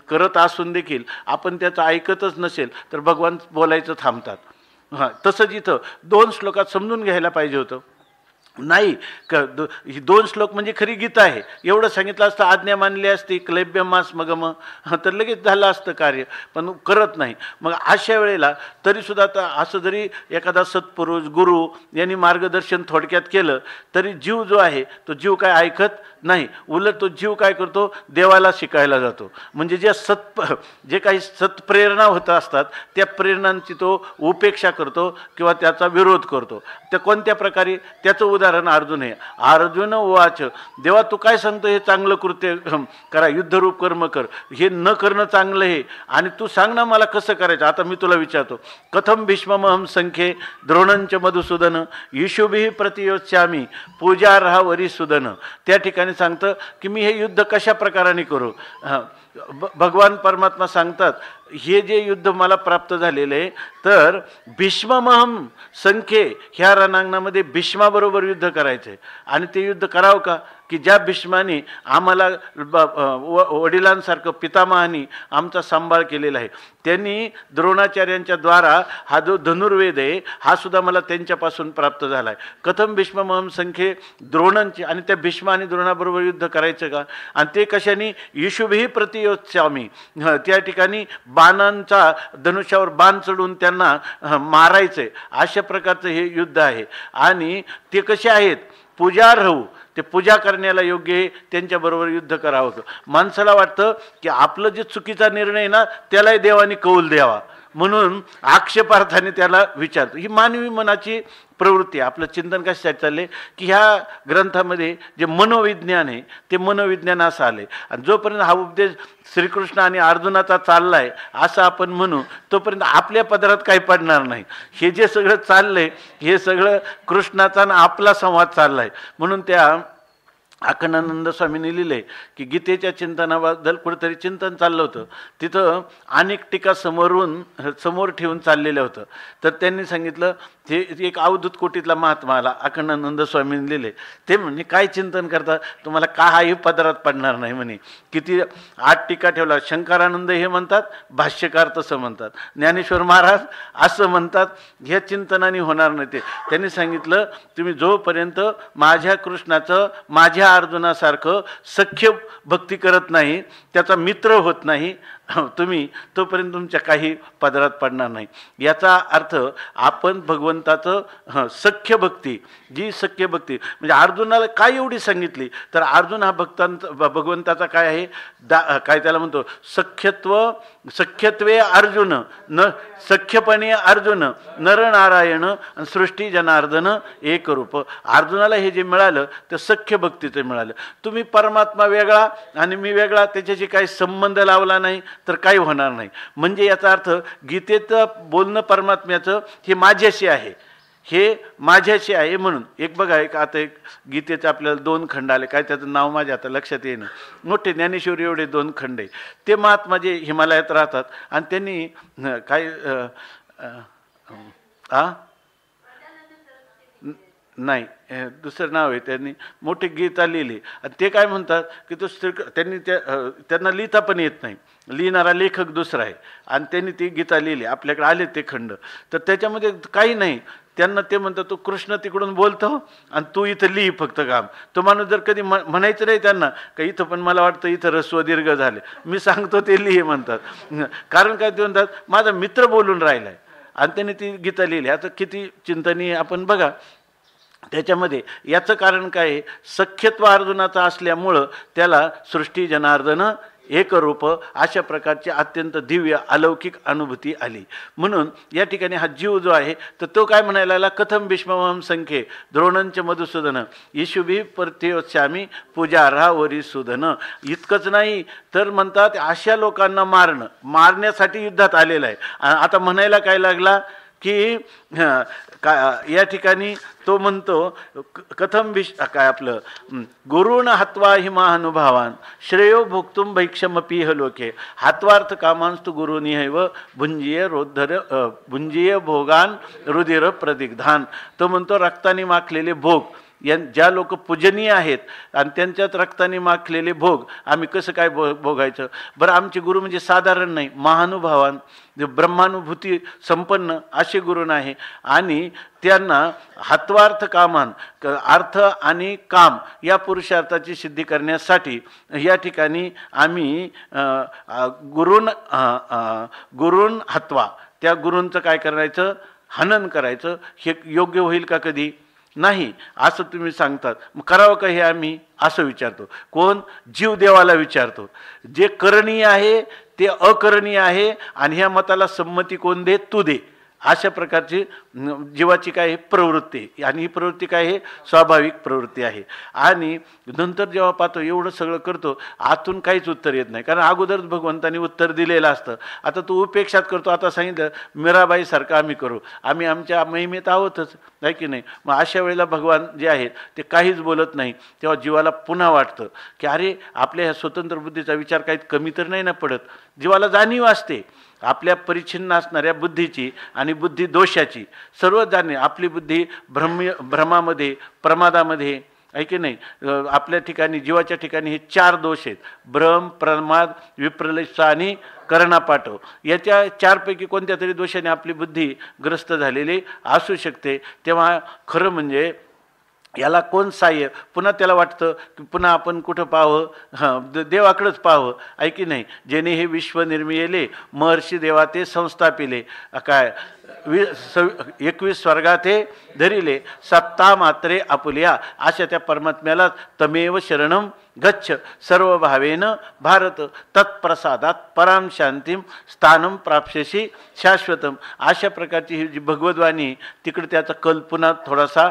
करत असून देखील आपण त्याचं ऐकतच नसेल तर भगवान बोलायचं थांबतात. तसंच इथं 2 श्लोकात समजून घ्यायला पाहिजे होतं. नाही ही 2 श्लोक म्हणजे खरी गीता आहे, एवढं सांगितलं असतं, आज्ञा मानली असती क्लैब्यम मास मगम, तर लगेच झालं असतं कार्य, पण करत नाही. मग अशा वेळेला तरीसुद्धा असं जरी एखादा सत्पुरुष गुरु यांनी मार्गदर्शन थोडक्यात केलं तरी जीव जो आहे तो जीव काय ऐकत नाही, उलट तो जीव काय करतो, देवाला शिकायला जातो. म्हणजे जे काही सत्प्रेरणा होत असतात त्या प्रेरणांची तो उपेक्षा करतो किंवा त्याचा विरोध करतो. त्या कोणत्या प्रकारे, त्याचं उदाहरण अर्जुन आहे. अर्जुन उवाच, देवा तू काय सांगतो, हे चांगलं कृत्य करा, युद्धरूप कर्म कर, हे न करणं चांगलं आहे आणि तू सांग ना मला कसं करायचं. आता मी तुला विचारतो, कथम भीष्ममहम संख्ये द्रोणंच मधुसूदन ईशुभिः प्रतियोत्स्यामी पूजार्हा वरिसूदन. त्या ठिकाणी सांगतं की मी हे युद्ध कशा प्रकाराने करू. भगवान परमात्मा सांगतात हे जे युद्ध मला प्राप्त झालेलं आहे तर भीष्ममहम संख्ये, ह्या रणांगणामध्ये भीष्माबरोबर युद्ध करायचं आहे. आणि ते युद्ध करावं का, की ज्या भीष्माने आम्हाला वडिलांसारखं पितामहानी आमचा सांभाळ केलेला आहे, त्यांनी द्रोणाचार्यांच्या द्वारा हा जो धनुर्वेद आहे हा सुद्धा मला त्यांच्यापासून प्राप्त झाला आहे. कथम भीष्ममहम संख्ये द्रोणांची, आणि त्या भीष्म आणि द्रोणाबरोबर युद्ध करायचं का, आणि ते कशाने, ईशुभिः प्रतियोत्स्यामी, त्या ठिकाणी बाणांचा, धनुष्यावर बाण चढून त्यांना मारायचंय, अशा प्रकारचं हे युद्ध आहे. आणि ते कसे आहेत, पूजार्ह, ते पूजा करण्याला योग्य आहे, त्यांच्याबरोबर युद्ध करावं. माणसाला वाटतं की आपलं जे चुकीचा निर्णय ना त्यालाही देवाने कौल द्यावा, म्हणून आक्षेपार्थाने त्याला विचारतो. ही मानवी मनाची प्रवृत्ती. आपलं चिंतन कशासाठी चालले की ह्या ग्रंथामध्ये जे मनोविज्ञान आहे ते मनोविज्ञान असं आले, आणि जोपर्यंत हा उपदेश श्रीकृष्ण आणि अर्जुनाचा चालला आहे असं आपण म्हणू तोपर्यंत आपल्या पदरात काही पडणार नाही. हे जे सगळं चाललंय हे सगळं कृष्णाचा आणि आपला संवाद चालला आहे. म्हणून त्या अखंडानंद स्वामींनी लिहिले की गीतेच्या चिंतनाबद्दल कुठेतरी चिंतन चाललं होतं, तिथं अनेक टीका समोर ठेवून चाललेलं होतं. तर त्यांनी सांगितलं, ते एक अवधूत कोटीतला महात्मा आला, अखंडानंद स्वामींनी लिहिले. ते म्हणे काय चिंतन करता, तुम्हाला काही पदरात पडणार नाही म्हणे. किती 8 टीका ठेवला. शंकरानंद हे म्हणतात, भाष्यकार तसं म्हणतात, ज्ञानेश्वर महाराज असं म्हणतात, ह्या चिंतनाने होणार नाही. ते त्यांनी सांगितलं, तुम्ही जोपर्यंत माझ्या कृष्णाचं माझ्या अर्जुनासारखं सख्य भक्ती करत नाही, त्याचा मित्र होत नाही तुम्ही, तोपर्यंत तुमच्या काही पदरात पडणार नाही. याचा अर्थ आपण भगवंताचं सख्य भक्ती, जी सख्य भक्ती म्हणजे अर्जुनाला काय एवढी सांगितली, तर अर्जुन हा भगवंताचा काय आहे, काय त्याला म्हणतो, सख्यत्वे अर्जुन, न सख्यपणे अर्जुन, नरनारायण सृष्टी जनार्दन एक रूप. अर्जुनाला हे जे मिळालं ते सख्य भक्तीचं मिळालं. तुम्ही परमात्मा वेगळा आणि मी वेगळा, त्याच्याशी काही संबंध लावला नाही तर काही होणार नाही. म्हणजे याचा अर्थ गीतेचं बोलणं परमात्म्याचं हे माझ्याशी आहे, हे माझ्याशी आहे. म्हणून एक बघा, एक आता एक गीतेचं आपल्याला 2 खंड आले, काय त्याचं नाव माझ्या आता लक्षात येईन, मोठे ज्ञानेश्वरी एवढे 2 खंड आहे. ते महात्मा जे हिमालयात राहतात आणि त्यांनी काय नाही दुसरं नाव आहे, त्यांनी मोठी गीता लिहिली. आणि ते काय म्हणतात की तो त्यांनी त्यांना लिहिता पण येत नाही, लिहिणारा लेखक दुसरा आहे, आणि त्यांनी ती गीता लिहिली. आपल्याकडे आले ते खंड, तर त्याच्यामध्ये काही नाही. त्यांना ते म्हणतात, तू कृष्ण तिकडून बोलतो आणि तू इथं लिही फक्त काम. तो माणूस जर कधी म्हणायचं नाही त्यांना का इथं पण मला वाटतं इथं ऱ्हस्व दीर्घ झाले, मी सांगतो ते लिही म्हणतात. कारण काय ते म्हणतात, माझा मित्र बोलून राहिला आहे, आणि त्यांनी ती गीता लिहिली. आता किती चिंतनीय आपण बघा त्याच्यामध्ये. याचं कारण काय आहे, सख्यत्व अर्जुनाचं असल्यामुळं त्याला सृष्टी जनार्दन एकरूप अशा प्रकारची अत्यंत दिव्य अलौकिक अनुभूती आली. म्हणून या ठिकाणी हा जीव जो आहे तर तो काय म्हणायला लागला, कथम भीष्मवहम संख्ये द्रोणंच मधुसूदन येशुभी प्रत्योस्यामी पूजार्हा वरिसूदन. इतकंच नाही तर म्हणतात अशा लोकांना मारण्यासाठी युद्धात आलेला आहे. आता म्हणायला काय लागला की या ठिकाणी तो म्हणतो, कथम काय आपलं गुरुण हत्वा हि महानुभावान श्रेयो भोक्तुम भैक्षमपीह लोके हत्वार्थ कामांस्तु गुरुनिहैव भुंजीय भोगान रुधिर प्रदिग्धान. तो म्हणतो रक्ताने माखलेले भोग, ज्या लोक पूजनीय आहेत आणि त्यांच्यात रक्ताने माखलेले भोग आम्ही कसं काय भोगायचं. बरं, आमचे गुरु म्हणजे साधारण नाही, महानुभावान ब्रह्मानुभूती संपन्न असे गुरु नाही, आणि त्यांना हत्वार्थ कामान अर्थ आणि काम या पुरुषार्थाची सिद्धी करण्यासाठी या ठिकाणी आम्ही गुरुन हत्वा, त्या गुरूंचं काय करायचं, हनन करायचं. हे योग्य होईल का? कधी नाही असं तुम्ही सांगतात. मग करावं का हे आम्ही असं विचारतो. कोण? जीव देवाला विचारतो. जे करणीय आहे ते अकरणीय आहे, आणि ह्या मताला संमती कोण दे? तू दे. अशा प्रकारची जीवाची काय प्रवृत्ती, आणि ही प्रवृत्ती काय आहे? स्वाभाविक प्रवृत्ती आहे. आणि नंतर जेव्हा पाहतो एवढं सगळं करतो, आतून काहीच उत्तर येत नाही, कारण अगोदरच भगवंतांनी उत्तर दिलेलं असतं. आता तू उपेक्षात करतो. आता सांगितलं मीराबाईसारखं आम्ही करू, आम्ही आमच्या महिमेत आहोतच, आहे की नाही. मग अशा वेळेला भगवान जे आहेत ते काहीच बोलत नाही. तेव्हा जीवाला पुन्हा वाटतं की अरे आपल्या ह्या स्वतंत्र बुद्धीचा विचार काही कमी तर नाही ना पडत. जीवाला जाणीव असते आपल्या परिच्छिन्न असणाऱ्या बुद्धीची आणि बुद्धी दोषाची. सर्व जाणीव आपली बुद्धी भ्रमामध्ये प्रमादामध्ये, आहे की नाही. आपल्या ठिकाणी जीवाच्या ठिकाणी हे 4 दोष आहेत: भ्रम, प्रमाद, विप्रलिप्सा आणि कर्णापाठव. याच्या 4 पैकी कोणत्या तरी दोषाने आपली बुद्धी ग्रस्त झालेली असू शकते. तेव्हा खरं म्हणजे याला कोण साह्य? पुन्हा त्याला वाटतं की पुन्हा आपण कुठं पाहावं? देवाकडंच पाहावं, आहे की नाही. जेणे हे विश्व निर्मिले महर्षी देवा ते संस्थापिले, काय 21 स्वर्गाते धरिले सत्ता मात्रे आपुल्या. अशा त्या परमात्म्याला तमेव शरणम गच्छ सर्व भावेन भारत तत्प्रसादात पराम शांतीम स्थानम प्राप्स्यसी शाश्वतम. अशा प्रकारची ही जी भगवद्वाणी, तिकडे त्याचा कल पुन्हा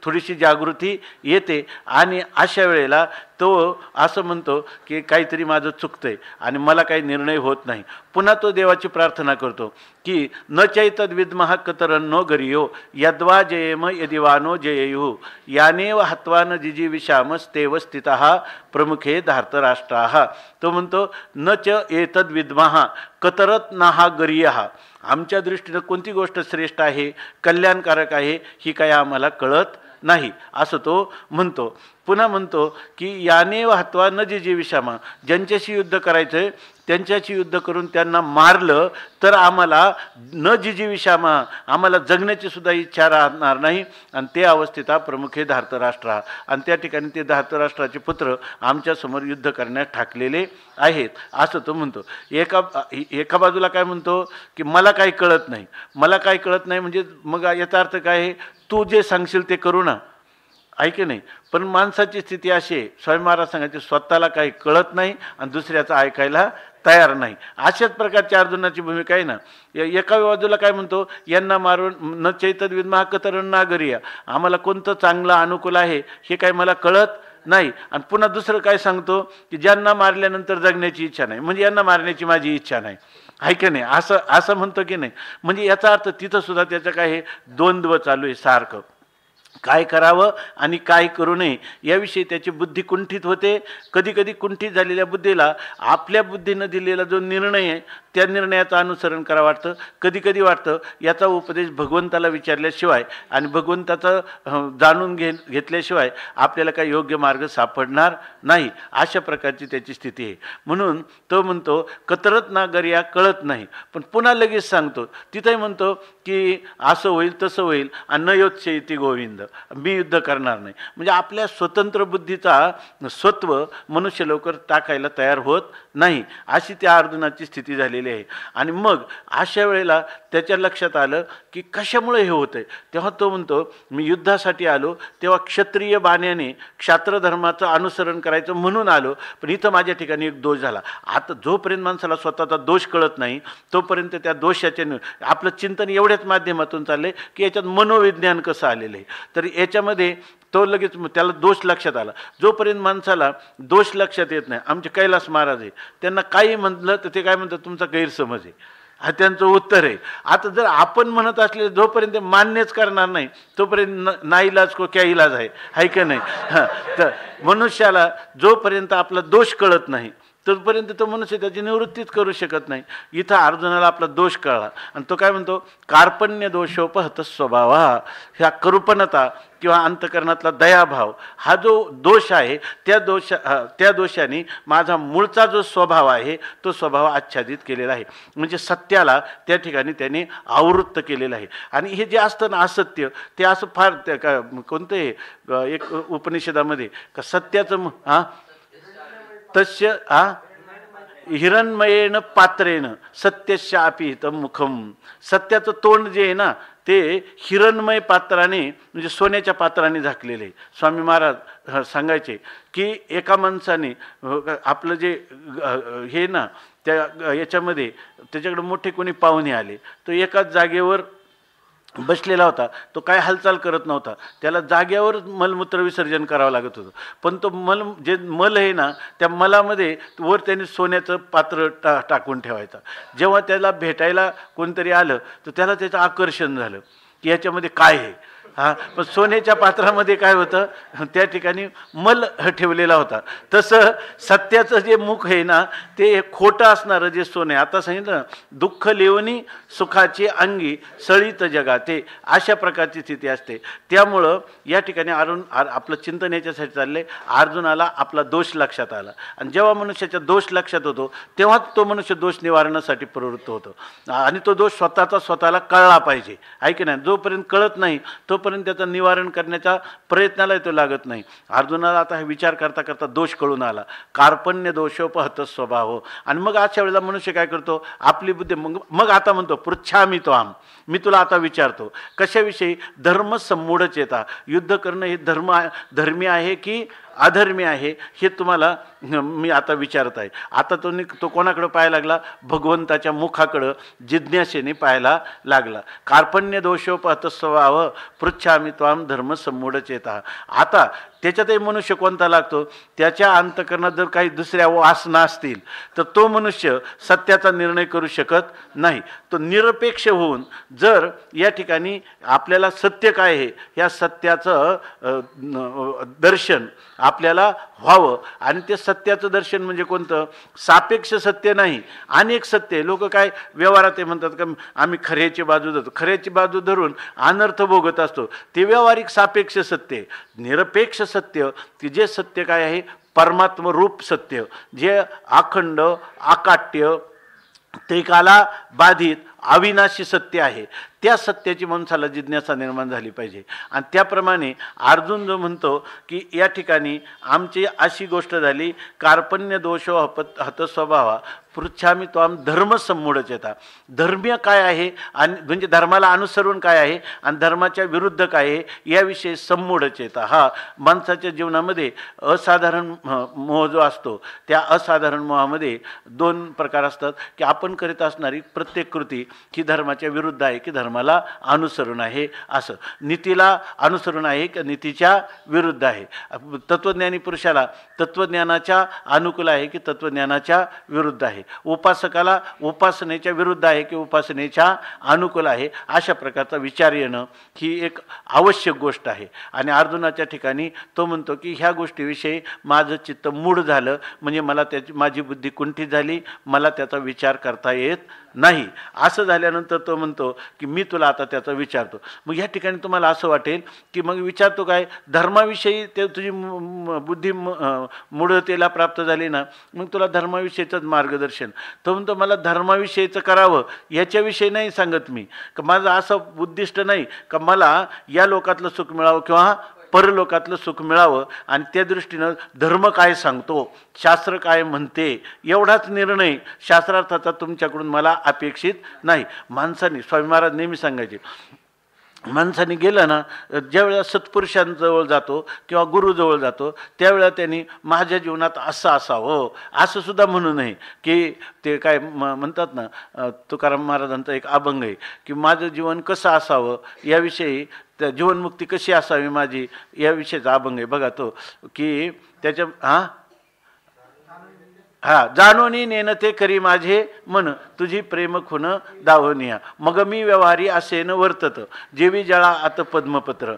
थोडीशी जागृती येते. आणि अशा वेळेला तो असं म्हणतो की काहीतरी माझं चुकतंय आणि मला काही निर्णय होत नाही. पुन्हा तो देवाची प्रार्थना करतो की न चैतद विद्मः कतरन्नो गरियो यद्वा जयेम यदिवानो जयेयुः यानेव हत्वान जिजीविषामस्तेव स्थितः प्रमुखे धार्तराष्ट्राः. तो म्हणतो न च एतद विद्मः कतरत नाहा गरियः, आमच्या दृष्टीनं कोणती गोष्ट श्रेष्ठ आहे, कल्याणकारक आहे, ही काय आम्हाला कळत नाही असं तो म्हणतो. पुन्हा म्हणतो की याने हत्वा न जिजीविषामा, ज्यांच्याशी युद्ध करायचं आहे त्यांच्याशी युद्ध करून त्यांना मारलं तर आम्हाला न जिजीविषामा, आम्हाला जगण्याची सुद्धा इच्छा राहणार नाही. आणि ते अवस्थेत प्रमुखे धार्तराष्ट्र, आणि त्या ठिकाणी ते धार्तराष्ट्राचे पुत्र आमच्यासमोर युद्ध करण्यास ठाकलेले आहेत असं तो म्हणतो. एका बाजूला काय म्हणतो की मला काही कळत नाही, मला काही कळत नाही म्हणजे मग याचा अर्थ काय आहे, तू जे सांगशील ते करू ना, ऐके नाही. पण माणसाची स्थिती अशी आहे, स्वामी महाराज सांगायचे, स्वतःला काही कळत नाही आणि दुसऱ्याचं ऐकायला तयार नाही. अशाच प्रकारची अर्जुनाची भूमिका आहे ना. एका बाजूला काय म्हणतो, यांना मारून न चैतद विद्मः कतरन्नो गरियः, आम्हाला कोणतं चांगलं अनुकूल आहे हे काही मला कळत नाही. आणि पुन्हा दुसरं काय सांगतो की ज्यांना मारल्यानंतर जगण्याची इच्छा नाही, म्हणजे यांना मारण्याची माझी इच्छा नाही, ऐक नाही, असं म्हणतो की नाही. म्हणजे याचा अर्थ तिथं सुद्धा त्याचं काय हे द्वंद्व चालू आहे सारखं. काय करावं आणि काय करू नये याविषयी त्याची बुद्धी कुंठित होते. कधी कधी कुंठित झालेल्या बुद्धीला आपल्या बुद्धीनं दिलेला जो निर्णय आहे त्या निर्णयाचं अनुसरण करावं वाटतं. कधी कधी वाटतं याचा उपदेश भगवंताला विचारल्याशिवाय आणि भगवंताचं जाणून घेतल्याशिवाय आपल्याला काही योग्य मार्ग सापडणार नाही, अशा प्रकारची त्याची स्थिती आहे. म्हणून तो म्हणतो कतरत ना गरिया, कळत नाही. पण पुन्हा लगेच सांगतो, तिथंही म्हणतो की असं होईल तसं होईल आणि न योत्स्येति गोविंद, मी युद्ध करणार नाही. म्हणजे आपल्या स्वतंत्र बुद्धीचा स्वत्व मनुष्य लवकर टाकायला तयार होत नाही, अशी त्या अर्जुनाची स्थिती झालेली आहे. आणि मग अशा वेळेला त्याच्या लक्षात आलं की कशामुळे हे होतंय. तेव्हा तो म्हणतो मी युद्धासाठी आलो, तेव्हा क्षत्रिय बाण्याने क्षात्रधर्माचं अनुसरण करायचं म्हणून आलो, पण इथं माझ्या ठिकाणी एक दोष झाला. आता जोपर्यंत माणसाला स्वतःचा दोष कळत नाही तोपर्यंत त्या दोषाचे आपलं चिंतन एवढ्याच माध्यमातून चाललंय की याच्यात मनोविज्ञान कसं आलेलं आहे. तर याच्यामध्ये तो लगेच त्याला दोष लक्षात आला. जोपर्यंत माणसाला दोष लक्षात येत नाही, आमचे कैलास महाराज आहे, त्यांना काही म्हटलं तर ते काय म्हणतात, तुमचा गैरसमज आहे, हा त्यांचं उत्तर आहे. आता जर आपण म्हणत असले जोपर्यंत मान्यच करणार नाही तोपर्यंत नाईलाज को क्या इलाज आहे का नाही. तर मनुष्याला जोपर्यंत आपला दोष कळत नाही तोपर्यंत तो मनुष्य त्याची निवृत्तीच करू शकत नाही. इथं अर्जुनाला आपला दोष कळला आणि तो काय म्हणतो, कार्पण्य दोषोपहत स्वभाव, ह्या करुपणता किंवा अंतकरणातला दयाभाव हा जो दोष आहे त्या दोषाने माझा मूळचा जो स्वभाव आहे तो स्वभाव आच्छादित केलेला आहे. म्हणजे सत्याला त्या ठिकाणी त्याने आवृत्त केलेलं आहे. आणि हे जे असतं ना असत्य, ते असं फार कोणतं एक उपनिषदामध्ये का सत्याचं तस्य हिरणमयेन पात्रेन सत्यस्यापि हितं मुखम, सत्याचं तोंड जे आहे ना ते हिरणमय पात्राने म्हणजे सोन्याच्या पात्राने झाकलेले. स्वामी महाराज सांगायचे की एका माणसाने आपलं जे हे ना त्या याच्यामध्ये त्याच्याकडे मोठे कोणी पाहुणे आले, तो एकाच जागेवर बसलेला होता, तो काय हालचाल करत नव्हता, त्याला जाग्यावर मलमूत्र विसर्जन करावं लागत होतं. पण तो जे मल आहे ना त्या मलामध्ये वर त्याने सोन्याचं पात्र टाकून ठेवायचा. जेव्हा त्याला भेटायला कोणतरी आलं तर त्याला त्याचं आकर्षण झालं की याच्यामध्ये काय आहे. पण सोन्याच्या पात्रामध्ये काय होतं, त्या ठिकाणी मल ठेवलेला होता. तसं सत्याचं जे मुख आहे ना ते खोटं असणारं जे सोनं आहे. आता सांगितलं दुःख लेवनी सुखाची अंगी सळीत जगाते, अशा प्रकारची स्थिती असते. त्यामुळं या ठिकाणी आपलं चिंतन याच्यासाठी चाललंय. अर्जुनाला आपला दोष लक्षात आला आणि जेव्हा मनुष्याचा दोष लक्षात होतो तेव्हाच तो मनुष्य दोष निवारणासाठी प्रवृत्त होतो. आणि तो दोष स्वतःला कळला पाहिजे, आहे की नाही. जोपर्यंत कळत नाही तोपर्यंत त्याचं निवारण करण्याच्या प्रयत्नाला तो लागत नाही. अर्जुनाला आता हे विचार करता करता दोष कळून आला, कार्पण्य दोषोपहत स्वभाव. आणि मग अशा वेळेला मनुष्य काय करतो, आपली बुद्धी मग आता म्हणतो पृच्छामि त्वाम, मी तुला आता विचारतो कशाविषयी. धर्म सम्मूढ चेता, युद्ध करणं हे धर्मी आहे की अधर्मी आहे हे तुम्हाला मी आता विचारत आहे. आता तो कोणाकडे पाहायला लागला, भगवंताच्या मुखाकडं जिज्ञासेने पाहायला लागला. कार्पण्य दोषोपहत स्वभाव पृच्छामि त्वाम धर्म सम्मूढ चेता. आता त्याच्यातही मनुष्य कोणता लागतो? त्याच्या अंतःकरणात जर काही दुसऱ्या वासना असतील तर तो मनुष्य सत्याचा निर्णय करू शकत नाही. तो निरपेक्ष होऊन जर या ठिकाणी आपल्याला सत्य काय आहे ह्या सत्याचं दर्शन आपल्याला व्हावं. आणि ते सत्याचं दर्शन म्हणजे कोणतं? सापेक्ष सत्य नाही, अनेक सत्य. लोक काय व्यवहारात ते म्हणतात का आम्ही खऱ्याची बाजू धरतो, खऱ्याची बाजू धरून अनर्थ भोगत असतो. ते व्यावहारिक सापेक्ष सत्य. निरपेक्ष सत्य की जे सत्य काय आहे? परमात्म रूप सत्य, जे अखंड अकाट्य त्रिकाला बाधित अविनाशी सत्य आहे. त्या सत्याची माणसाला जिज्ञासा निर्माण झाली पाहिजे. आणि त्याप्रमाणे अर्जुन जो म्हणतो की या ठिकाणी आमची अशी गोष्ट झाली, कार्पण्य दोषो हतस्वभावा पृच्छामी त्वाम धर्म संमूढचेता. धर्मीय काय आहे आणि म्हणजे धर्माला अनुसरून काय आहे आणि धर्माच्या विरुद्ध काय आहे याविषयी संमूढचेता. हा माणसाच्या जीवनामध्ये असाधारण मोह जो असतो, त्या असाधारण मोहामध्ये दोन प्रकार असतात की आपण करीत असणारी प्रत्येक कृती ही धर्माच्या विरुद्ध आहे की धर्माला अनुसरून आहे. असं नीतीला अनुसरून आहे की नीतीच्या विरुद्ध आहे. तत्वज्ञानी पुरुषाला तत्वज्ञानाच्या अनुकूल आहे की तत्वज्ञानाच्या विरुद्ध आहे. उपासकाला उपासनेच्या विरुद्ध आहे की उपासनेच्या अनुकूल आहे. अशा प्रकारचा विचार येणं ही एक आवश्यक गोष्ट आहे. आणि अर्जुनाच्या ठिकाणी तो म्हणतो की ह्या गोष्टीविषयी माझं चित्त मूढ झालं, म्हणजे मला त्याची माझी बुद्धी कुंठित झाली, मला त्याचा विचार करता येत नाही. असं झाल्यानंतर तो म्हणतो की मी तुला आता त्याचा विचारतो. मग ह्या ठिकाणी तुम्हाला असं वाटेल की मग विचारतो काय? धर्माविषयी ते तुझी बुद्धी मूढतेला प्राप्त झाली ना, मग तुला धर्माविषयीचंच मार्गदर्शन. तो म्हणतो मला धर्माविषयीचं करावं याच्याविषयी नाही सांगत मी, का माझं असं उद्दिष्ट नाही का मला या लोकातलं सुख मिळावं किंवा परलोकातलं सुख मिळावं. आणि त्या दृष्टीनं धर्म काय सांगतो, शास्त्र काय म्हणते, एवढाच निर्णय शास्त्रार्थाचा तुमच्याकडून मला अपेक्षित नाही. माणसाने, स्वामी महाराज नेहमी सांगायचे, माणसाने गेलं ना, ज्यावेळेला सत्पुरुषांजवळ जातो किंवा गुरुजवळ जातो त्यावेळेला त्यांनी माझ्या जीवनात असं असावं असं सुद्धा म्हणू नये. की ते काय म्हणतात ना, तुकाराम महाराजांचा एक अभंग आहे की माझं जीवन कसं असावं याविषयी, त्या जीवनमुक्ती कशी असावी माझी याविषयीचा अभंग आहे बघा तो. की त्याच्या जाणोनी नेन ते करी माझे मन, तुझी प्रेम खुन दावनिया, मग मी व्यवहारी असेन वर्तत, जेवी जळा आत पद्मपत्र,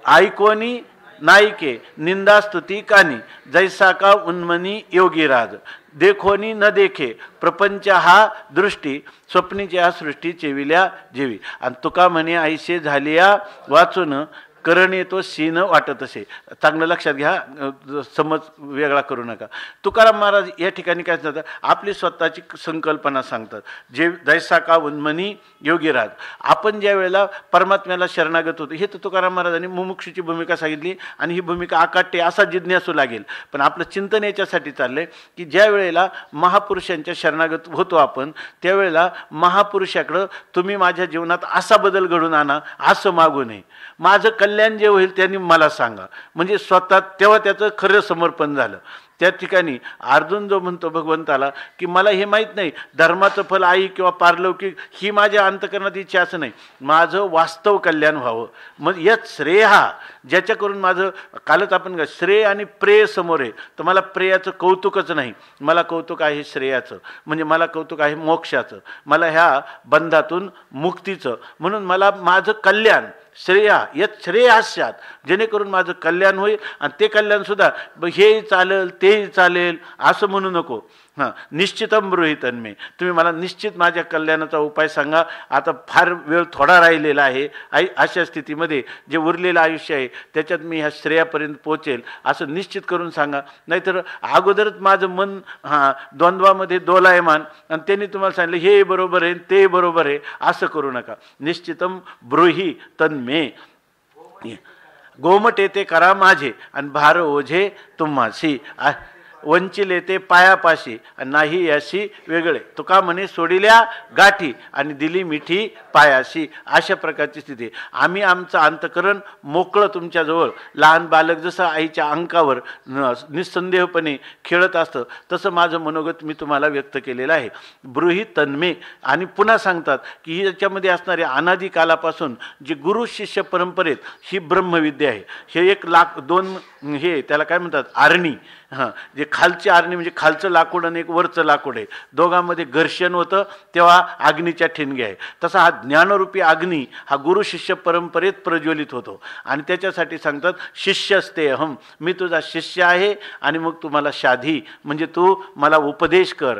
ऐकोनी नायिके निंदास्तुती कानी, जैसा का उन्मनी योगीराज, देखोनी न देखे प्रपंच हा दृष्टी, स्वप्नीच्या हा सृष्टी चेविल्या जेवी. आणि तुका म्हणे ऐसे झालिया वाचून, करण येतो सीन वाटत असे. चांगलं लक्षात घ्या, समज वेगळा करू नका. तुकाराम महाराज या ठिकाणी काय सांगतात? आपली स्वतःची संकल्पना सांगतात. जे जैसा का उन्मनी योगीराज. आपण ज्या वेळेला परमात्म्याला शरणागत होतो, हे तर तुकाराम महाराजांनी मुमुक्षूची भूमिका सांगितली आणि ही भूमिका आकाट्य असा जिज्ञासू लागेल. पण आपलं चिंतन याच्यासाठी चाललंय की ज्या वेळेला महापुरुषांच्या शरणागत होतो आपण, त्यावेळेला महापुरुषाकडं तुम्ही माझ्या जीवनात असा बदल घडून आणा असं मागू नये, माझं कल्याण जे होईल त्यांनी मला सांगा. म्हणजे स्वतः तेव्हा त्याचं खरं समर्पण झालं. त्या ठिकाणी अर्जुन जो म्हणतो भगवंताला की मला हे माहीत नाही धर्माचं फल आई किंवा पारलौकिक ही माझ्या अंतकरणात इच्छा असं नाही, माझं वास्तव कल्याण व्हावं. मग यात श्रेय हा ज्याच्या करून माझं, कालच आपण श्रेय आणि प्रेय समोर आहे, तर मला प्रेयाचं कौतुकच नाही, मला कौतुक आहे श्रेयाचं, म्हणजे मला कौतुक आहे मोक्षाचं, मला ह्या बंधातून मुक्तीचं. म्हणून मला माझं कल्याण श्रेया यात श्रेयास्यात, जेणेकरून माझं कल्याण होईल. आणि ते कल्याणसुद्धा हेही चालेल तेही चालेल असं म्हणू नको. निश्चितम ब्रूहितन मे, तुम्ही मला निश्चित माझ्या कल्याणाचा उपाय सांगा. आता फार वेळ थोडा राहिलेला आहे, अशा स्थितीमध्ये जे उरलेलं आयुष्य आहे त्याच्यात मी ह्या श्रेयापर्यंत पोचेल असं निश्चित करून सांगा. नाहीतर अगोदरच माझं मन द्वंद्वामध्ये दोलायमान आणि त्यांनी तुम्हाला सांगितलं हे बरोबर आहे ते बरोबर आहे असं करू नका. निश्चितम ब्रूहि तन्मे, गोमटे ते करा माझे आणि भार ओझे तुम्हासी. वंचिले ते पायापाशी नाही याशी वेगळे. तुका म्हणे सोडिल्या गाठी आणि दिली मिठी पायाशी. अशा प्रकारची स्थिती. आम्ही आमचं अंतकरण मोकळं तुमच्याजवळ, लहान बालक जसं आईच्या अंकावर निस्संदेहपणे खेळत असतं तसं माझं मनोगत मी तुम्हाला व्यक्त केलेलं आहे. ब्रूहि तन्मे. आणि पुन्हा सांगतात की याच्यामध्ये असणारे अनादी कालापासून जी गुरु शिष्य परंपरेत ही ब्रह्मविद्या आहे. हे एक दोन हे त्याला काय म्हणतात आरणी. जे खालची आरणी म्हणजे खालचं लाकूड आणि एक वरचं लाकूड आहे, दोघांमध्ये घर्षण होतं तेव्हा अग्नीच्या ठिणग्या आहे. तसा हा ज्ञानरूपी अग्नी हा गुरु शिष्य परंपरेत प्रज्वलित होतो. आणि त्याच्यासाठी सांगतात शिष्यस्ते अहम, मी तुझा शिष्य आहे आणि मग तू मला शाधी म्हणजे तू मला उपदेश कर.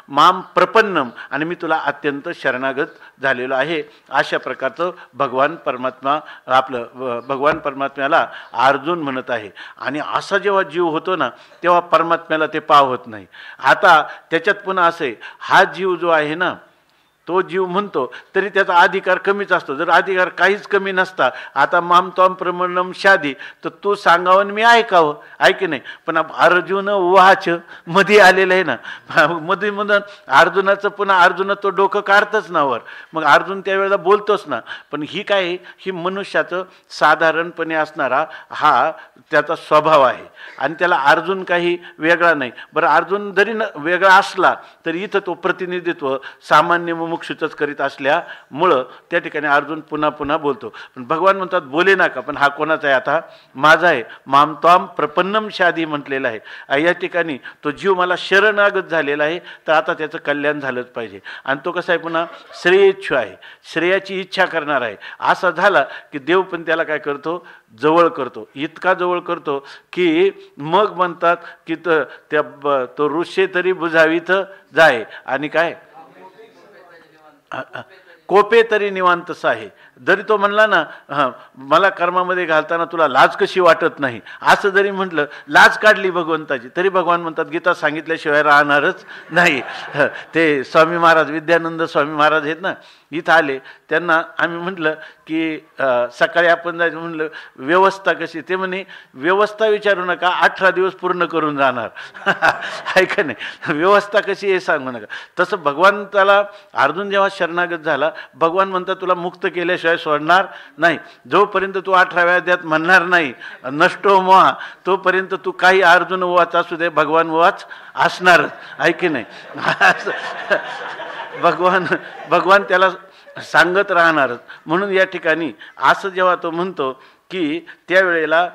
माम प्रपन्नम, आणि मी तुला अत्यंत शरणागत झालेलो आहे. अशा प्रकारचं भगवान परमात्म्याला अर्जुन म्हणत आहे. आणि असा जेव्हा जीव होतो ना तेव्हा परमात्म्याला ते पावत नाही. आता त्याच्यात पुन्हा असे हा जीव जो आहे ना तो जीव म्हणतो तरी त्याचा अधिकार कमीच असतो. जर अधिकार काहीच कमी नसता, आता माम त्वाम प्रमणम शादी, तर तू सांगावं मी ऐकावं, ऐक नाही. पण अर्जुन वाच मध्ये आलेलं आहे ना, मध्ये म्हणून अर्जुनाचं पुन्हा अर्जुन तो डोकं काढतच ना वर, मग अर्जुन त्यावेळेला बोलतोच ना. पण ही काय, ही मनुष्याचं साधारणपणे असणारा हा त्याचा स्वभाव आहे आणि त्याला अर्जुन काही वेगळा नाही. बरं, अर्जुन जरी वेगळा असला तरी इथं तो प्रतिनिधित्व सामान्य मुमुक्षुच करीत असल्यामुळं त्या ठिकाणी अर्जुन पुन्हा पुन्हा बोलतो. पण भगवान म्हणतात बोले नका, पण हा कोणाचा आहे, आता माझा आहे. माम त्वाम प्रपन्नम शादी म्हटलेलं आहे. या ठिकाणी तो जीव मला शरणागत झालेला आहे, तर आता त्याचं कल्याण झालंच पाहिजे. आणि तो कसा आहे, पुन्हा श्रेयेच्छू आहे, श्रेयाची इच्छा करणार आहे. असा झाला की देव पण त्याला काय करतो, जवळ करतो. इतका जवळ करतो की मग म्हणतात की तो ऋषे तरी बुजावीत जाय आणि काय कोपे तरी निवांतच आहे. जरी तो म्हणला ना मला कर्मामध्ये घालताना तुला लाज कशी वाटत नाही, असं जरी म्हटलं, लाज काढली भगवंताची, तरी भगवान म्हणतात गीता सांगितल्याशिवाय राहणारच नाही. ते स्वामी महाराज, विद्यानंद स्वामी महाराज आहेत ना, इथं आले. त्यांना आम्ही म्हटलं की सकाळी आपण जायचं, म्हटलं व्यवस्था कशी, ते म्हणे व्यवस्था विचारू नका, 18 दिवस पूर्ण करून जाणार. ऐका नाही, व्यवस्था कशी हे सांगू नका. तसं भगवंताला अर्जुन जेव्हा शरणागत झाला, भगवान म्हणतात तुला मुक्त केल्याशिवाय सोडणार नाही. जोपर्यंत तू 18व्या अध्यायात म्हणणार नाही नष्टो मोहा, तोपर्यंत तू काही अर्जुन वाच असू दे, भगवान वाच असणारच. ऐकी नाही, भगवान त्याला सांगत राहणारच. म्हणून या ठिकाणी असं जेव्हा तो म्हणतो की त्यावेळेला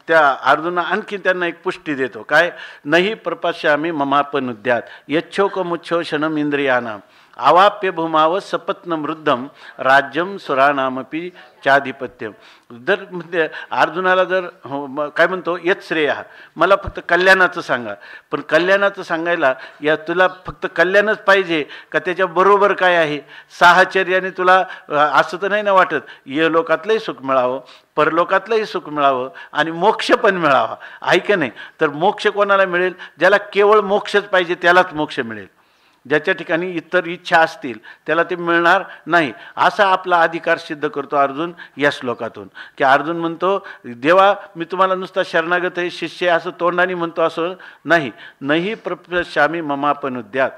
त्या अर्जुना आणखी त्यांना एक पुष्टी देतो, काय, नाही प्रपश्यामी ममापनुद्यात यच्छोकमुच्छोषणम इंद्रियानाम आवाप्य भूमाव सपत्न वृद्धम राज्यम सुरानामपी चाधिपत्यम. जर म्हणजे अर्जुनाला जर काय म्हणतो, यत श्रेय, मला फक्त कल्याणाचं सांगा. पण कल्याणाचं सांगायला या तुला फक्त कल्याणच पाहिजे का त्याच्याबरोबर काय आहे, साहचर्याने तुला असं तर नाही ना वाटत, ये लोकातलंही सुख मिळावं, परलोकातलंही सुख मिळावं आणि मोक्ष पण मिळावा. ऐक नाही, तर मोक्ष कोणाला मिळेल, ज्याला केवळ मोक्षच पाहिजे त्यालाच मोक्ष मिळेल. ज्याच्या ठिकाणी इतर इच्छा असतील त्याला ते मिळणार नाही. असा आपला अधिकार सिद्ध करतो अर्जुन या श्लोकातून. की अर्जुन म्हणतो देवा मी तुम्हाला नुसता शरणागत आहे, शिष्य असं तोंडाने म्हणतो असं नाही. नाही प्रपश्यामी ममापनुद्यात,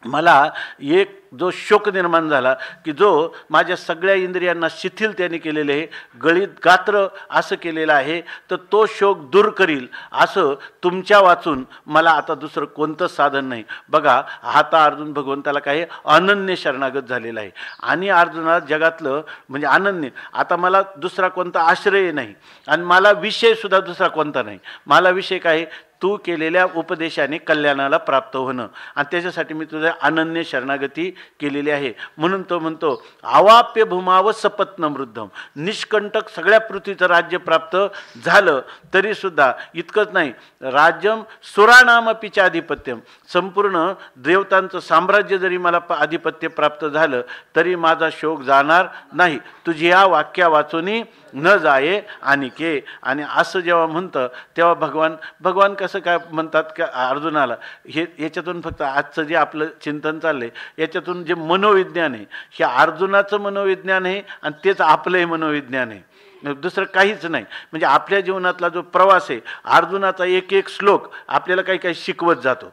मला एक जो शोक निर्माण झाला की जो माझ्या सगळ्या इंद्रियांना शिथिल त्याने केलेले आहे, गळीत गात्र असं केलेलं आहे, तर तो शोक दूर करील असं तुमच्या वाचून मला आता दुसरं कोणतं साधन नाही. बघा, आता अर्जुन भगवंताला काही अनन्य शरणागत झालेला आहे. आणि अर्जुनाला जगातलं म्हणजे अनन्य, आता मला दुसरा कोणता आश्रय नाही आणि मला विषयसुद्धा दुसरा कोणता नाही. मला विषय काय, तू केलेल्या उपदेशाने कल्याणाला प्राप्त होणं, आणि त्याच्यासाठी मी तुझ्या अनन्य शरणागती केलेली आहे. म्हणून तो म्हणतो आवाप्य भूमाव सपत्न वृद्धम, निष्कंटक सगळ्या पृथ्वीचं राज्य प्राप्त झालं तरीसुद्धा इतकंच नाही, राज्यम सुराणामपि चाधिपत्यम, संपूर्ण देवतांचं साम्राज्य जरी मला आधिपत्य प्राप्त झालं तरी माझा शोक जाणार नाही. तुझी या वाक्या वाचूनी न जाये आणिके. आणि असं जेव्हा म्हणतं तेव्हा भगवान कसं काय म्हणतात की अर्जुनाला हे याच्यातून फक्त आजचं जे आपलं चिंतन चाललंय याच्यातून जे मनोविज्ञान आहे, हे अर्जुनाचं मनोविज्ञान आहे आणि तेच आपलंही मनोविज्ञान आहे. दुसरं काहीच नाही. म्हणजे आपल्या जीवनातला जो प्रवास आहे, अर्जुनाचा एक एक श्लोक आपल्याला काही काही शिकवत जातो.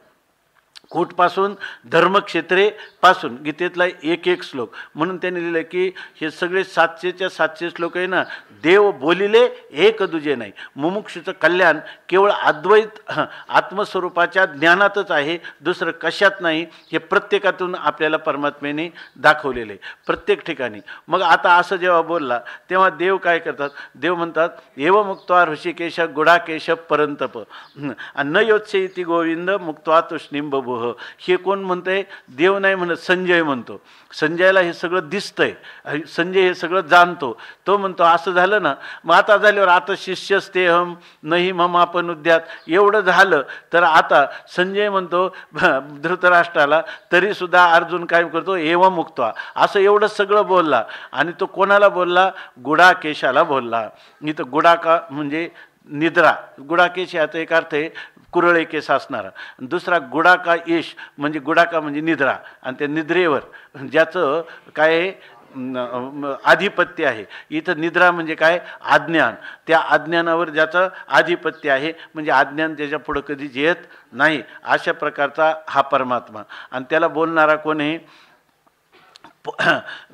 कुठपासून धर्मक्षेत्रे पासून गीतेतला एक एक श्लोक. म्हणून त्यांनी लिहिलं की हे सगळे 700च्या 700 श्लोक आहे ना, देव बोलिले एक दुजे नाही. मुमुक्षुचं कल्याण केवळ अद्वैत आत्मस्वरूपाच्या ज्ञानातच आहे, दुसरं कशात नाही. हे प्रत्येकातून आपल्याला परमात्म्याने दाखवलेले प्रत्येक ठिकाणी. मग आता असं जेव्हा बोलला तेव्हा देव काय करतात, देव म्हणतात एव मुक्त्वा ऋषिकेश गुडाकेश परंतप न योत्से इति गोविंद मुक्त्वा तुष्णीम बभूह. हे कोण म्हणतंय, देव नाही म्हणत, संजय म्हणतो. संजयला हे सगळं दिसतंय, संजय हे सगळं जाणतो. तो म्हणतो असं झालं ना, मग आता झाल्यावर आता शिष्यस्तेहम नाही मम आपण उद्यात एवढं झालं तर आता संजय म्हणतो धृतराष्ट्राला, तरीसुद्धा अर्जुन काय करतो, एव मुक्त्वा असं एवढं सगळं बोलला. आणि तो कोणाला बोलला, गुडाकेशाला बोलला. इथं गुडाका म्हणजे निद्रा, गुडाकेश याचा एक अर्थ आहे कुरळे केस असणारा. दुसरा गुडाका येश म्हणजे गुडाका म्हणजे निद्रा, आणि त्या निद्रेवर ज्याचं काय आधिपत्य आहे. इथं निद्रा म्हणजे काय, अज्ञान. त्या अज्ञानावर ज्याचं आधिपत्य आहे, म्हणजे अज्ञान त्याच्या पुढं कधीच येत नाही. अशा प्रकारचा हा परमात्मा. आणि त्याला बोलणारा कोण आहे,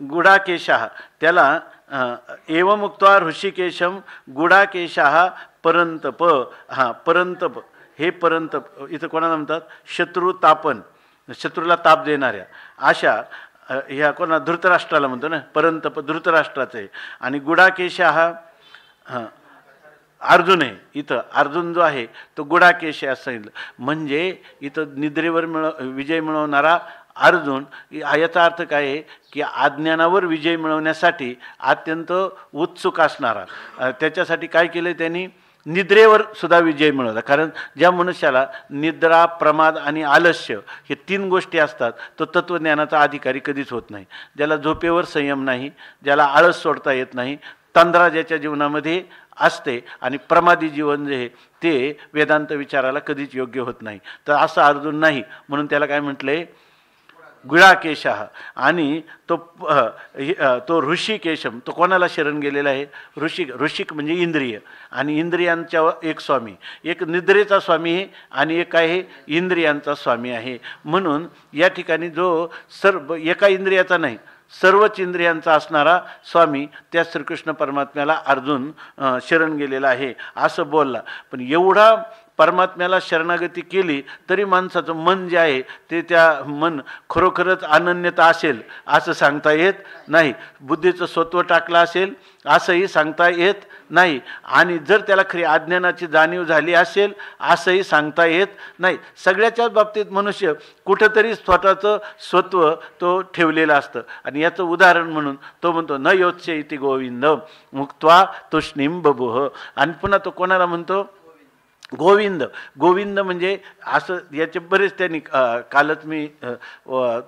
गुडाकेशः. त्याला एव मुक्त्वा ऋषिकेशम गुडाकेशः परंतप. परंतप हे परंतप इथं कोणाला म्हणतात, शत्रू तापन, शत्रूला ताप देणाऱ्या अशा ह्या कोणा धृतराष्ट्राला म्हणतो ना, परंतप धृतराष्ट्राचं आहे. आणि गुडाकेशः अर्जुन आहे. इथं अर्जुन जो आहे तो गुडाकेश असं सांगितलं. म्हणजे इथं निद्रेवर विजय मिळवणारा अर्जुन. याचा अर्थ काय आहे की अज्ञानावर विजय मिळवण्यासाठी अत्यंत उत्सुक असणारा. त्याच्यासाठी काय केलं त्यांनी, निद्रेवर सुद्धा विजय मिळवला. कारण ज्या मनुष्याला निद्रा, प्रमाद आणि आलस्य हे 3 गोष्टी असतात, तो तत्त्वज्ञानाचा अधिकारी कधीच होत नाही. ज्याला झोपेवर संयम नाही, ज्याला आळस सोडता येत नाही, तंद्रा ज्याच्या जीवनामध्ये असते, आणि प्रमादी जीवन जे आहे ते वेदांत विचाराला कधीच योग्य होत नाही. तर असं अर्जुन नाही, म्हणून त्याला काय म्हटलंय, गुडाकेशः. आणि तो ऋषिकेशम, तो कोणाला शरण गेलेला आहे, ऋषिक म्हणजे इंद्रिय, आणि इंद्रियांच्या एक स्वामी, एक निद्रेचा स्वामी आहे आणि एक आहे इंद्रियांचा स्वामी आहे. म्हणून या ठिकाणी जो सर्व एका इंद्रियाचा नाही, सर्वच इंद्रियांचा असणारा स्वामी त्या श्रीकृष्ण परमात्म्याला अर्जुन शरण गेलेला आहे असं बोलला. पण एवढा परमात्म्याला शरणागती केली तरी माणसाचं मन जे आहे ते त्या मन खरोखरच अनन्यता असेल असं सांगता येत नाही. बुद्धीचं स्वत्व टाकलं असेल असंही सांगता येत नाही. आणि जर त्याला खरी अज्ञानाची जाणीव झाली असेल असंही सांगता येत नाही. सगळ्याच्याच बाबतीत मनुष्य कुठंतरी स्वतःचं स्वत्व तो ठेवलेलं असतं. आणि याचं उदाहरण म्हणून तो म्हणतो न योत्से इति गोविंद मुक्त्वा तुष्णीम बभूह. आणि पुन्हा तो कोणाला म्हणतो, गोविंद. गोविंद म्हणजे असं याचे बरेच त्यांनी कालच मी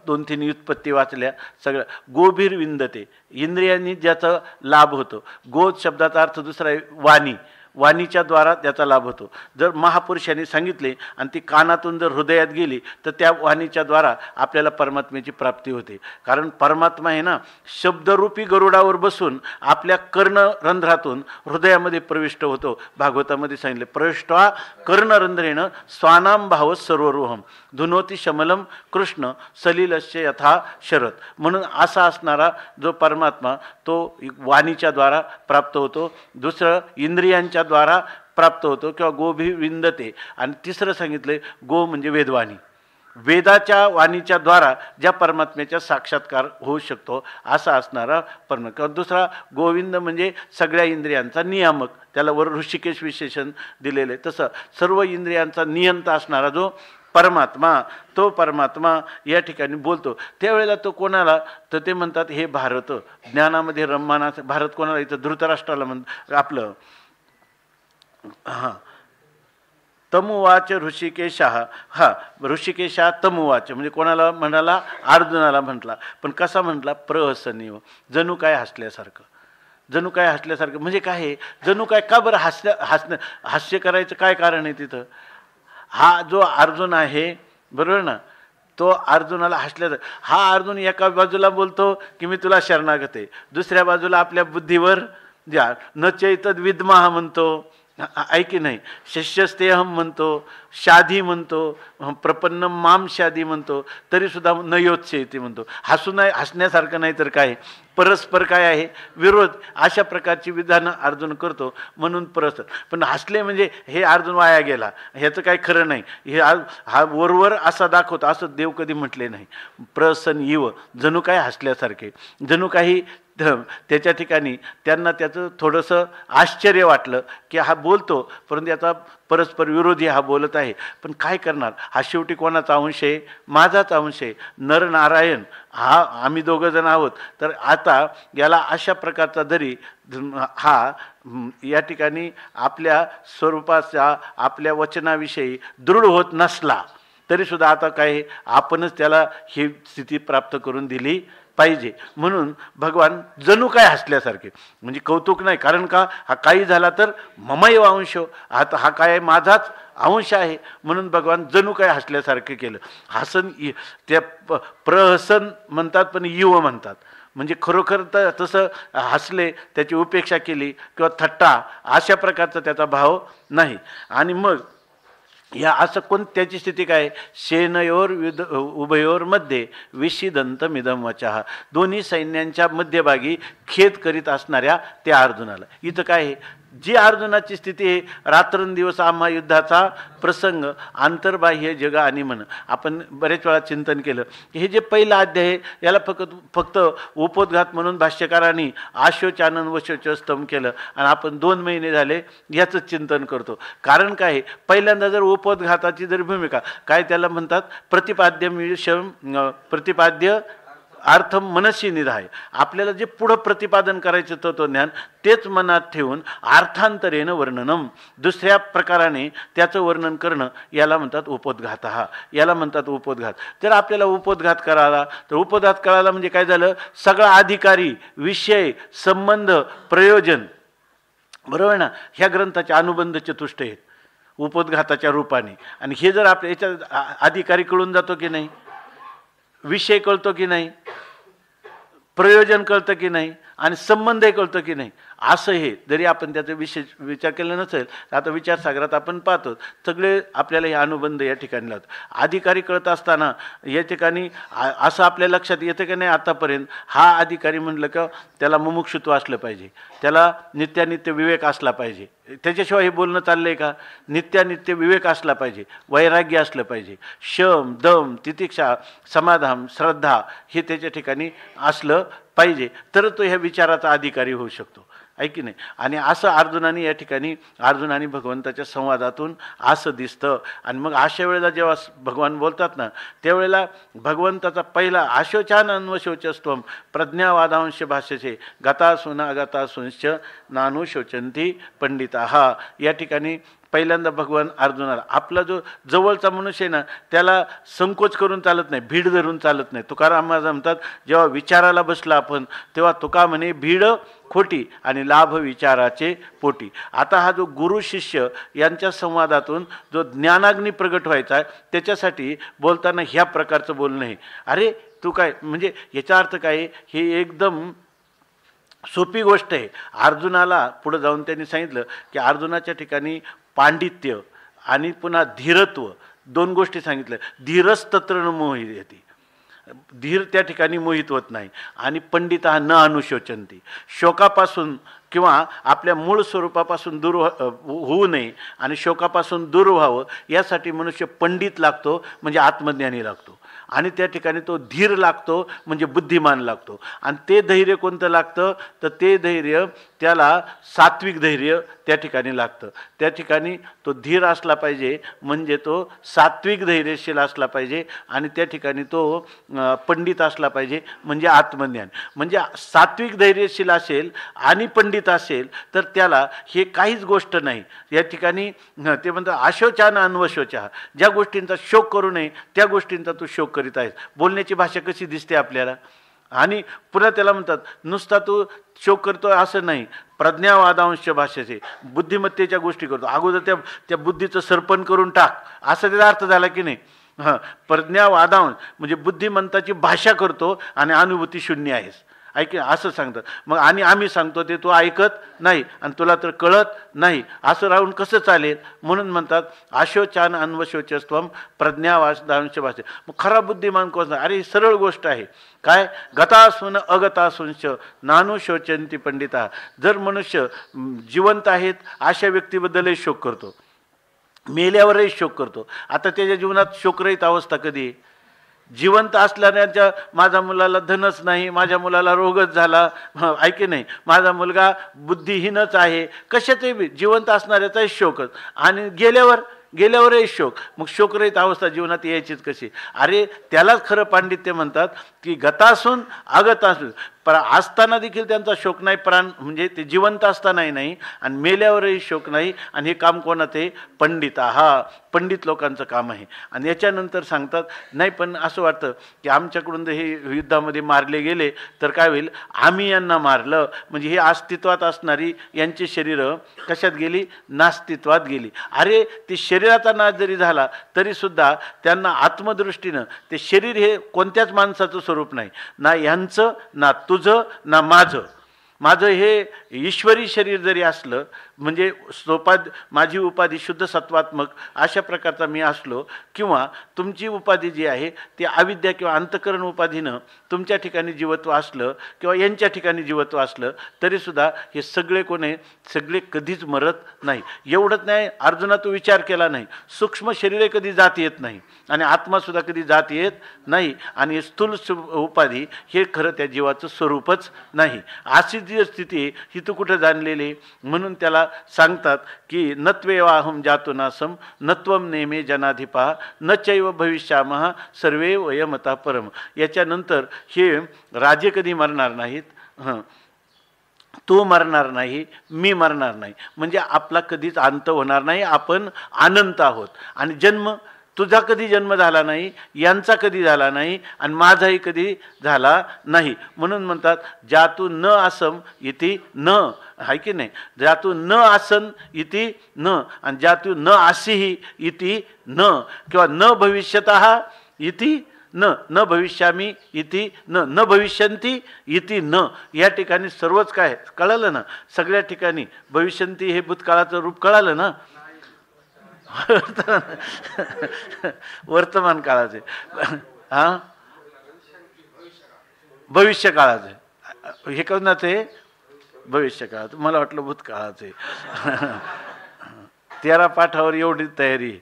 2-3 व्युत्पत्ती वाचल्या. सगळं गोभीर विंदते, इंद्रियांनी ज्याचा लाभ होतो. गो शब्दाचा अर्थ दुसरा आहे वाणी, वाणीच्या द्वारा त्याचा लाभ होतो. जर महापुरुषांनी सांगितले आणि ती कानातून जर हृदयात गेली तर त्या वाणीच्या द्वारा आपल्याला परमात्म्याची प्राप्ती होते. कारण परमात्मा आहे ना, शब्दरूपी गरुडावर बसून आपल्या कर्णरंध्रातून हृदयामध्ये प्रविष्ट होतो. भागवतामध्ये सांगितले प्रविष्टवा कर्णरंध्रेण स्वानाम भाव सर्वरूहम धुनोती शमलम कृष्ण सलिलस्य यथा शरद. म्हणून असा असणारा जो परमात्मा तो वाणीच्या द्वारा प्राप्त होतो. दुसरं इंद्रियांच्या द्वारा प्राप्त होतो किंवा गोभी विंदते. आणि तिसरं सांगितलं गो म्हणजे वेदवाणी, वेदाच्या वाणीच्या द्वारा ज्या परमात्म्याचा साक्षात्कार होऊ शकतो असा असणारा परमात्मा. दुसरा गोविंद म्हणजे सगळ्या इंद्रियांचा नियामक, त्याला वर ऋषिकेश विशेषण दिलेलं आहे. तसं सर्व इंद्रियांचा नियंता असणारा जो परमात्मा, तो परमात्मा या ठिकाणी बोलतो. त्यावेळेला तो कोणाला, तर ते म्हणतात हे भारत ज्ञानामध्ये रममाना. भारत कोणाला, इथं धृतराष्ट्राला आपलं तमुवाच ऋषिकेशः. ऋषिकेशा तमुवाच म्हणजे कोणाला म्हणाला, अर्जुनाला म्हटला. पण कसा म्हटला, प्रहसनीय, जणू काय हसल्यासारखं. जणू काय हसल्यासारखं म्हणजे काय आहे, जणू काय. का बरं हास्य करायचं काय कारण आहे तिथं. हा जो अर्जुन आहे बरोबर ना, तो अर्जुनाला हसल्याचा. हा अर्जुन एका बाजूला बोलतो की मी तुला शरणागत आहे, दुसऱ्या बाजूला आपल्या बुद्धीवर ज्या न चैतद विद्माह म्हणतो, ऐकी नाही, शिष्यस्तेहम म्हणतो, शाधी म्हणतो, प्रपन्न माम शादी म्हणतो, तरीसुद्धा न योत्सेती म्हणतो. हसू नाही, हसण्यासारखं नाही तर काय, परस्पर काय आहे विरोध. अशा प्रकारची विधानं अर्जुन करतो म्हणून परस्पर. पण हसले म्हणजे हे अर्जुन वाया गेला, ह्याचं काही खरं नाही, हे हा वरवर असा दाखवतो असं देव कधी म्हटले नाही. प्रसन इव, जणू काय हसल्यासारखे, जणू काही त्याच्या ठिकाणी त्यांना त्याचं थोडंसं आश्चर्य वाटलं की हा बोलतो परंतु याचा परस्पर विरोधी हा बोलत आहे. पण काय करणार, हा शेवटी कोणाचा अंश आहे, माझाच अंश आहे. नर नारायण हा आम्ही दोघं जण आहोत. तर आता याला अशा प्रकारचा जरी हा या ठिकाणी आपल्या स्वरूपाचा आपल्या वचनाविषयी दृढ होत नसला तरीसुद्धा आता काय आपणच त्याला ही स्थिती प्राप्त करून दिली पाहिजे. म्हणून भगवान जणू काय हसल्यासारखे, म्हणजे कौतुक नाही, कारण का हा काही झाला तर ममैव अंश, आता हा काय माझाच अंश आहे, म्हणून भगवान जणू काय हसल्यासारखे केलं. हसन त्या प्रहसन म्हणतात पण इव म्हणतात, म्हणजे खरोखर तर तसं हसले, त्याची उपेक्षा केली किंवा थट्टा अशा प्रकारचा त्याचा भाव नाही. आणि मग या असं त्याची स्थिती काय, सेनयोर उभयोर मध्ये विशिदंत मिदम वचः, दोन्ही सैन्यांच्या मध्यभागी खेद करीत असणाऱ्या त्या अर्जुनाला. इथं काय आहे, जी अर्जुनाची स्थिती आहे, रात्रंदिवस आम्हा युद्धाचा प्रसंग, आंतरबाह्य जग आणि मन. आपण बरेच वेळा चिंतन केलं की हे जे पहिलं अध्याय आहे याला फक्त उपोद्घात म्हणून भाष्यकारांनी आशोचानन व शोचस्तम केलं आणि आपण 2 महिने झाले याचंच चिंतन करतो. कारण काय आहे, पहिल्यांदा जर उपोद्घाताची जर भूमिका काय त्याला म्हणतात, प्रतिपाद्य अर्थम मनसी निधाय, आपल्याला जे पुढं प्रतिपादन करायचं तत्वज्ञान तेच मनात ठेवून अर्थांतरेनं वर्णनम, दुसऱ्या प्रकाराने त्याचं वर्णन करणं, याला म्हणतात उपोद्घात. याला म्हणतात उपोद्घात. जर आपल्याला उपोद्घात करायला तर उपोद्घात करायला म्हणजे काय झालं, सगळा अधिकारी, विषय, संबंध, प्रयोजन, बरोबर ना, ह्या ग्रंथाचे अनुबंध चतुष्ट आहेत उपोद्घाताच्या रूपाने. आणि हे जर आपल्या याच्या अधिकारी कळून जातो की नाही, विषय कळतो की नाही, प्रयोजन कळतं की नाही आणि संबंधही कळतो की नाही, असं हे जरी आपण त्याचा विचार केला नसेल तर आता विचारसागरात आपण पाहतो सगळे आपल्याला हे अनुबंध या ठिकाणी लावतात. अधिकारी कळत असताना या ठिकाणी असं आपल्या लक्षात येतं की नाही आतापर्यंत, हा अधिकारी म्हटलं का त्याला मुमुक्षुत्व असलं पाहिजे, त्याला नित्यानित्य विवेक असला पाहिजे, त्याच्याशिवाय हे बोलणं चाललंय का, नित्यानित्य विवेक असला पाहिजे, वैराग्य असलं पाहिजे, शम दम तितिक्षा समाधान श्रद्धा हे त्याच्या ठिकाणी असलं पाहिजे, तर तो ह्या विचाराचा अधिकारी होऊ शकतो, आहे की नाही. आणि असं अर्जुनाने या ठिकाणी अर्जुन आणि भगवंताच्या संवादातून असं दिसतं. आणि मग अशा वेळेला जेव्हा भगवान बोलतात ना त्यावेळेला भगवंताचा पहिला आशोचान अन्वशोचस्त्वम प्रज्ञावादांश भाष्यचे गतासून अगतासूंश्च नानुशोचंती पंडिता, हा या ठिकाणी पहिल्यांदा भगवान अर्जुनाला, आपला जो जवळचा मनुष्य आहे ना त्याला संकोच करून चालत नाही, भीड धरून चालत नाही. तुकाराम महाराज म्हणतात जेव्हा विचाराला बसला आपण तेव्हा तुका म्हणे भीड खोटी आणि लाभ विचाराचे पोटी. आता हा जो गुरु शिष्य यांच्या संवादातून जो ज्ञानाग्नी प्रगट व्हायचा आहे त्याच्यासाठी बोलताना ह्या प्रकारचं बोलणं आहे. अरे तू काय, म्हणजे याचा अर्थ काय, हे एकदम सोपी गोष्ट आहे. अर्जुनाला पुढे जाऊन त्यांनी सांगितलं की अर्जुनाच्या ठिकाणी पांडित्य आणि पुन्हा धीरत्व 2 गोष्टी सांगितल्या. धीरस्तत्र न मोहित येते, धीर त्या ठिकाणी मोहित होत नाही, आणि पंडित हा न अनुशोचंती, शोकापासून किंवा आपल्या मूळ स्वरूपापासून दूर होऊ नये आणि शोकापासून दूर व्हावं यासाठी मनुष्य पंडित लागतो, म्हणजे आत्मज्ञानी लागतो. आणि त्या ठिकाणी तो धीर लागतो म्हणजे बुद्धिमान लागतो. आणि ते धैर्य कोणतं लागतं तर ते धैर्य त्याला सात्विक धैर्य त्या ठिकाणी लागतं. त्या ठिकाणी तो धीर असला पाहिजे म्हणजे तो सात्विक धैर्यशील असला पाहिजे, आणि त्या ठिकाणी तो पंडित असला पाहिजे म्हणजे आत्मज्ञान. म्हणजे सात्विक धैर्यशील असेल आणि पंडित असेल तर त्याला हे काहीच गोष्ट नाही. या ठिकाणी ते म्हणतात आशोचान अन्वशोचा, ज्या गोष्टींचा शोक करू नये त्या गोष्टींचा तू शोक करीत आहेस. बोलण्याची भाषा कशी दिसते आपल्याला. आणि पुन्हा त्याला म्हणतात नुसता तू शोक करतोय असं नाही, प्रज्ञावादांश भाषेचे बुद्धिमत्तेच्या गोष्टी करतो, अगोदर त्या बुद्धीचं सरपण करून टाक असा त्याचा अर्थ झाला की नाही. प्रज्ञावादांश म्हणजे बुद्धिमंताची भाषा करतो आणि अनुभूती शून्य आहेस ऐक असं सांगतात. मग आणि आम्ही सांगतो ते तू ऐकत नाही आणि तुला तर कळत नाही, असं राहून कसं चालेल? म्हणून म्हणतात आशोचान अन्वशोचस्त्वम प्रज्ञावादांश भाषे. मग खरा बुद्धिमान कोण? अरे ही सरळ गोष्ट आहे. काय? गतासून अगतासूंश नानु शोचंती पंडिता. जर मनुष्य जिवंत आहेत अशा व्यक्तीबद्दलही शोक करतो, मेल्यावरही शोक करतो. आता त्याच्या जीवनात शोकरहित अवस्था कधी? जिवंत असल्याच्या माझ्या मुलाला धनच नाही, माझ्या मुलाला रोगच झाला, ऐके नाही, माझा मुलगा बुद्धिहीनच आहे, कशातही बी जिवंत असणाऱ्याचाही शोकच. आणि गेल्यावरही शोक. मग शोकरहित अवस्था जीवनात यायचीच कशी? अरे त्यालाच खरं पांडित्य म्हणतात की गतासून अगतासून. असताना देखील त्यांचा शोक नाही, प्राण म्हणजे ते जिवंत असतानाही नाही आणि मेल्यावरही शोक नाही. आणि हे काम कोणाचं आहे? पंडिता. हा पंडित लोकांचं काम आहे. आणि याच्यानंतर सांगतात नाही पण असं वाटतं की आमच्याकडून जर हे युद्धामध्ये मारले गेले तर काय होईल? आम्ही यांना मारलं म्हणजे हे अस्तित्वात असणारी यांची शरीरं कशात गेली? नास्तित्वात गेली. अरे ते शरीराचा नाश जरी झाला तरीसुद्धा त्यांना आत्मदृष्टीनं ते शरीर हे कोणत्याच माणसाचं स्वरूप नाही, ना यांचं ना तुझं ना माझं. माझं हे ईश्वरी शरीर जरी असलं म्हणजे माझी उपाधी शुद्ध सत्वात्मक अशा प्रकारचा मी असलो, किंवा तुमची उपाधी जी आहे ती अविद्या किंवा अंतकरण उपाधीनं तुमच्या ठिकाणी जीवत्व असलं किंवा यांच्या ठिकाणी जीवत्व असलं तरीसुद्धा हे सगळे कोणी सगळे कधीच मरत नाही. एवढंच नाही, अर्जुना तू विचार केला नाही, सूक्ष्म शरीरे कधी जात येत नाही आणि आत्मासुद्धा कधी जात येत नाही. आणि स्थूल उपाधी हे खरं त्या जीवाचं स्वरूपच नाही. अशी जी स्थिती ही तू कुठं जाणलेली? म्हणून त्याला सांगतात की नत्वेवाहम जातो नासम नत्वम नेमे जनाधिपा न चैव भविष्यामः सर्वे वयमता परम. याच्यानंतर हे राजे कधी मरणार नाहीत, तू मरणार नाही, मी मरणार नाही, म्हणजे आपला कधीच अंत होणार नाही, आपण अनंत आहोत. आणि जन्म तुझा कधी जन्म झाला नाही, यांचा कधी झाला नाही आणि माझाही कधी झाला नाही. म्हणून म्हणतात जातू न आसम इति न, आहे की नाही? जातू न आसन इति न आणि जातू न आसीही इति न, किंवा न भविष्यतः इति न, न भविष्यामी इति न, न भविष्यंती इति न. या ठिकाणी सर्वच काय कळालं ना? सगळ्या ठिकाणी भविष्यंती हे भूतकाळाचं रूप कळालं ना? वर्तमान काळाचे, हा भविष्य काळाचे. हे कोणाचे? भविष्य काळाचं. मला वाटलं भूतकाळाचे. 13 पाठावर एवढी तयारी.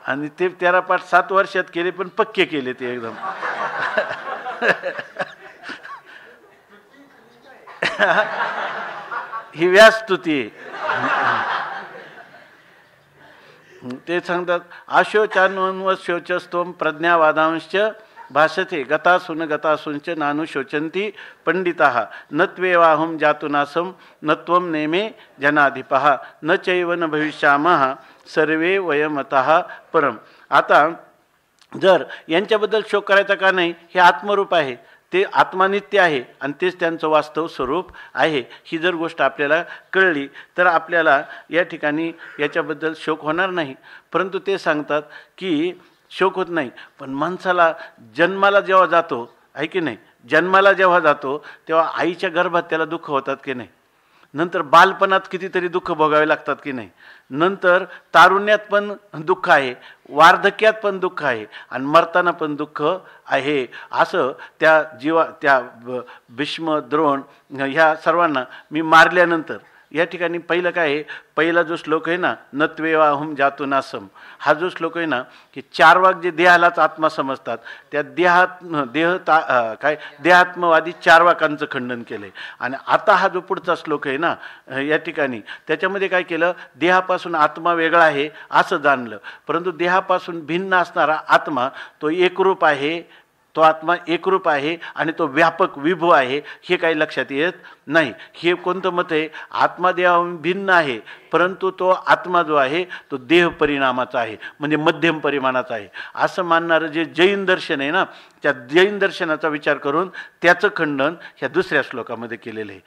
आणि ते 13 पाठ 7 वर्षात केले पण पक्के केले ते एकदम. ही व्यासस्तुती. ते सांगतात आशोचान्वशोचस्त्वं प्रज्ञावादांश्च भाषते गतासूंच नानु शोचंती पंडिताः न त्वेवाहं जातुनासं न त्वं नेमे जनाधिपः न चैव न भविष्यामः सर्वे वयमतः परम. आता जर यांच्याबद्दल शोक करायचा का नाही? हे आत्मरूप आहे, ते आत्मानित्य आहे आणि तेच त्यांचं वास्तव स्वरूप आहे. ही जर गोष्ट आपल्याला कळली तर आपल्याला या ठिकाणी याच्याबद्दल शोक होणार नाही. परंतु ते सांगतात की शोक होत नाही, पण माणसाला जन्माला जेव्हा जातो, आहे की नाही, जन्माला जेव्हा जातो तेव्हा आईच्या गर्भात त्याला दुःख होतात की नाही? नंतर बालपणात कितीतरी दुःख भोगावे लागतात की नाही? नंतर तारुण्यात पण दुःख आहे, वार्धक्यात पण दुःख आहे आणि मरताना पण दुःख आहे. असं त्या भीष्म, द्रोण ह्या सर्वांना मी मारल्यानंतर या ठिकाणी पहिलं काय आहे? पहिला जो श्लोक आहे ना, नत्वेवाहम जातो नासम, हा जो श्लोक आहे ना की 4 वाग जे देहालाच आत्मा समजतात त्या देहात्मवादी 4 वाकांचं खंडन केलं आहे. आणि आता हा जो पुढचा श्लोक आहे ना या ठिकाणी त्याच्यामध्ये काय केलं? देहापासून आत्मा वेगळा आहे असं जाणलं, परंतु देहापासून भिन्न असणारा आत्मा तो एकरूप आहे, तो आत्मा एकरूप आहे आणि तो व्यापक विभू आहे हे काही लक्षात येत नाही. हे कोणतं मत आहे? आत्मा देहाहून भिन्न आहे परंतु तो आत्मा जो आहे तो देह परिणामाचा आहे, म्हणजे मध्यम परिमाणाचा आहे असं मानणारं जे जैन दर्शन आहे ना, त्या जैन दर्शनाचा विचार करून त्याचं खंडन ह्या दुसऱ्या श्लोकामध्ये केलेलं आहे.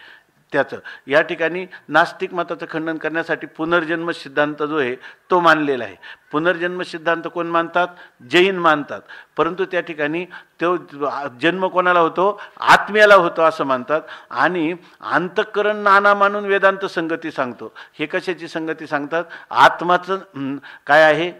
त्याचं या ठिकाणी नास्तिक मताचं खंडन करण्यासाठी पुनर्जन्म सिद्धांत जो आहे तो मानलेला आहे. पुनर्जन्म सिद्धांत कोण मानतात? जैन मानतात. परंतु त्या ठिकाणी तो जन्म कोणाला होतो? आत्म्याला होतो असं मानतात. आणि अंतःकरण नाना मानून वेदांत संगती सांगतो. हे कशाची संगती सांगतात? आत्माचं काय आहे?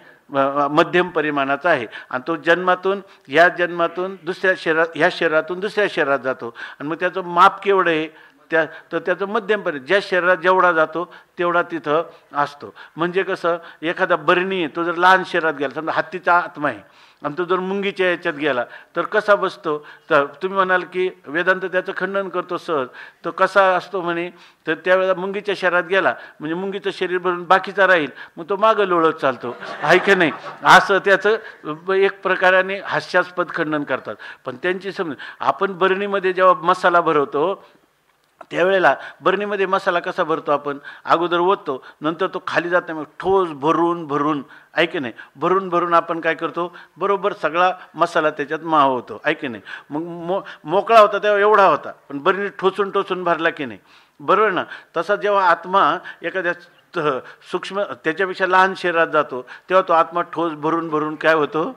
मध्यम परिमाणाचा आहे. आणि तो जन्मातून ह्या जन्मातून दुसऱ्या शरीरात, ह्या शरीरातून दुसऱ्या शरीरात जातो. आणि मग त्याचं माप केवढं आहे? तर त्याचं मध्यम परिमाण, ज्या शरीरात जेवढा जातो तेवढा तिथं असतो. म्हणजे कसं, एखादा बरणी आहे, तो जर लहान शरीरात गेला, समजा हत्तीचा आत्मा आहे आणि तो जर मुंगीच्या याच्यात गेला तर कसा बसतो? तर तुम्ही म्हणाल की वेदांत त्याचं खंडन करतो सहज. तो कसा असतो म्हणे? तर त्यावेळेला मुंगीच्या शरीरात गेला म्हणजे मुंगीचं शरीर भरून बाकीचा राहील, मग तो मागं लोळत चालतो, आहे की नाही? असं त्याचं एक प्रकाराने हास्यास्पद खंडन करतात. पण त्यांची समज, आपण बरणीमध्ये जेव्हा मसाला भरवतो त्यावेळेला बरणीमध्ये मसाला कसा भरतो? आपण अगोदर ओततो, नंतर तो खाली जात नाही, मग ठोस भरून भरून, ऐके नाही, भरून भरून आपण काय करतो? बरोबर सगळा मसाला त्याच्यात मावतो, ऐके नाही. मग मोकळा होता तेव्हा एवढा होता, पण बरणी ठोचून टोचून भरला की नाही, बरोबर ना? तसा जेव्हा आत्मा एखाद्या सूक्ष्म त्याच्यापेक्षा लहान शरीरात जातो तेव्हा तो आत्मा ठोस भरून भरून काय होतो?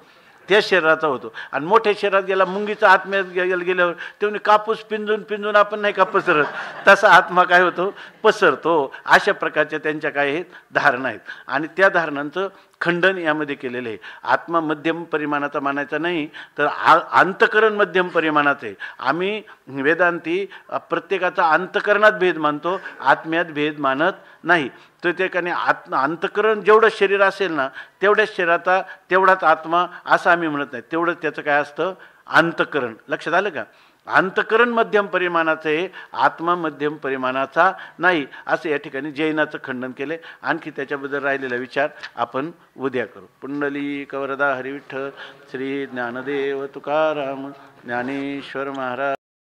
त्या शरीराचा होतो. आणि मोठ्या शरीरात गेला, मुंगीचा आत्म्यात गेल्यावर तेव्हा कापूस पिंजून पिंजून आपण नाही का पसरत, तसा आत्मा काय होतो? पसरतो. अशा प्रकारच्या त्यांच्या काय आहेत? धारणा आहेत. आणि त्या धारणांचं खंडन यामध्ये केलेलं आहे. आत्मा मध्यम परिमाणाचा मानायचा नाही, तर अंतःकरण मध्यम परिमाणाचं आहे. आम्ही वेदांती प्रत्येकाचा अंतःकरणात भेद मानतो, आत्म्यात भेद मानत नाही. तर त्या ठिकाणी अंतःकरण जेवढं शरीर असेल ना तेवढ्याच शरीराचा तेवढाच आत्मा असं आम्ही म्हणत नाही. तेवढंच त्याचं काय असतं? अंतःकरण. लक्षात आलं का? अंतःकरण मध्यम परिमाणाचं आहे, आत्मा मध्यम परिमाणाचा नाही, असं या ठिकाणी जैनाचं खंडन केले. आणखी त्याच्याबद्दल राहिलेला विचार आपण उद्या करू. पुंडलिक वरदा हरिविठ्ठल श्री ज्ञानदेव तुकाराम ज्ञानेश्वर महाराज.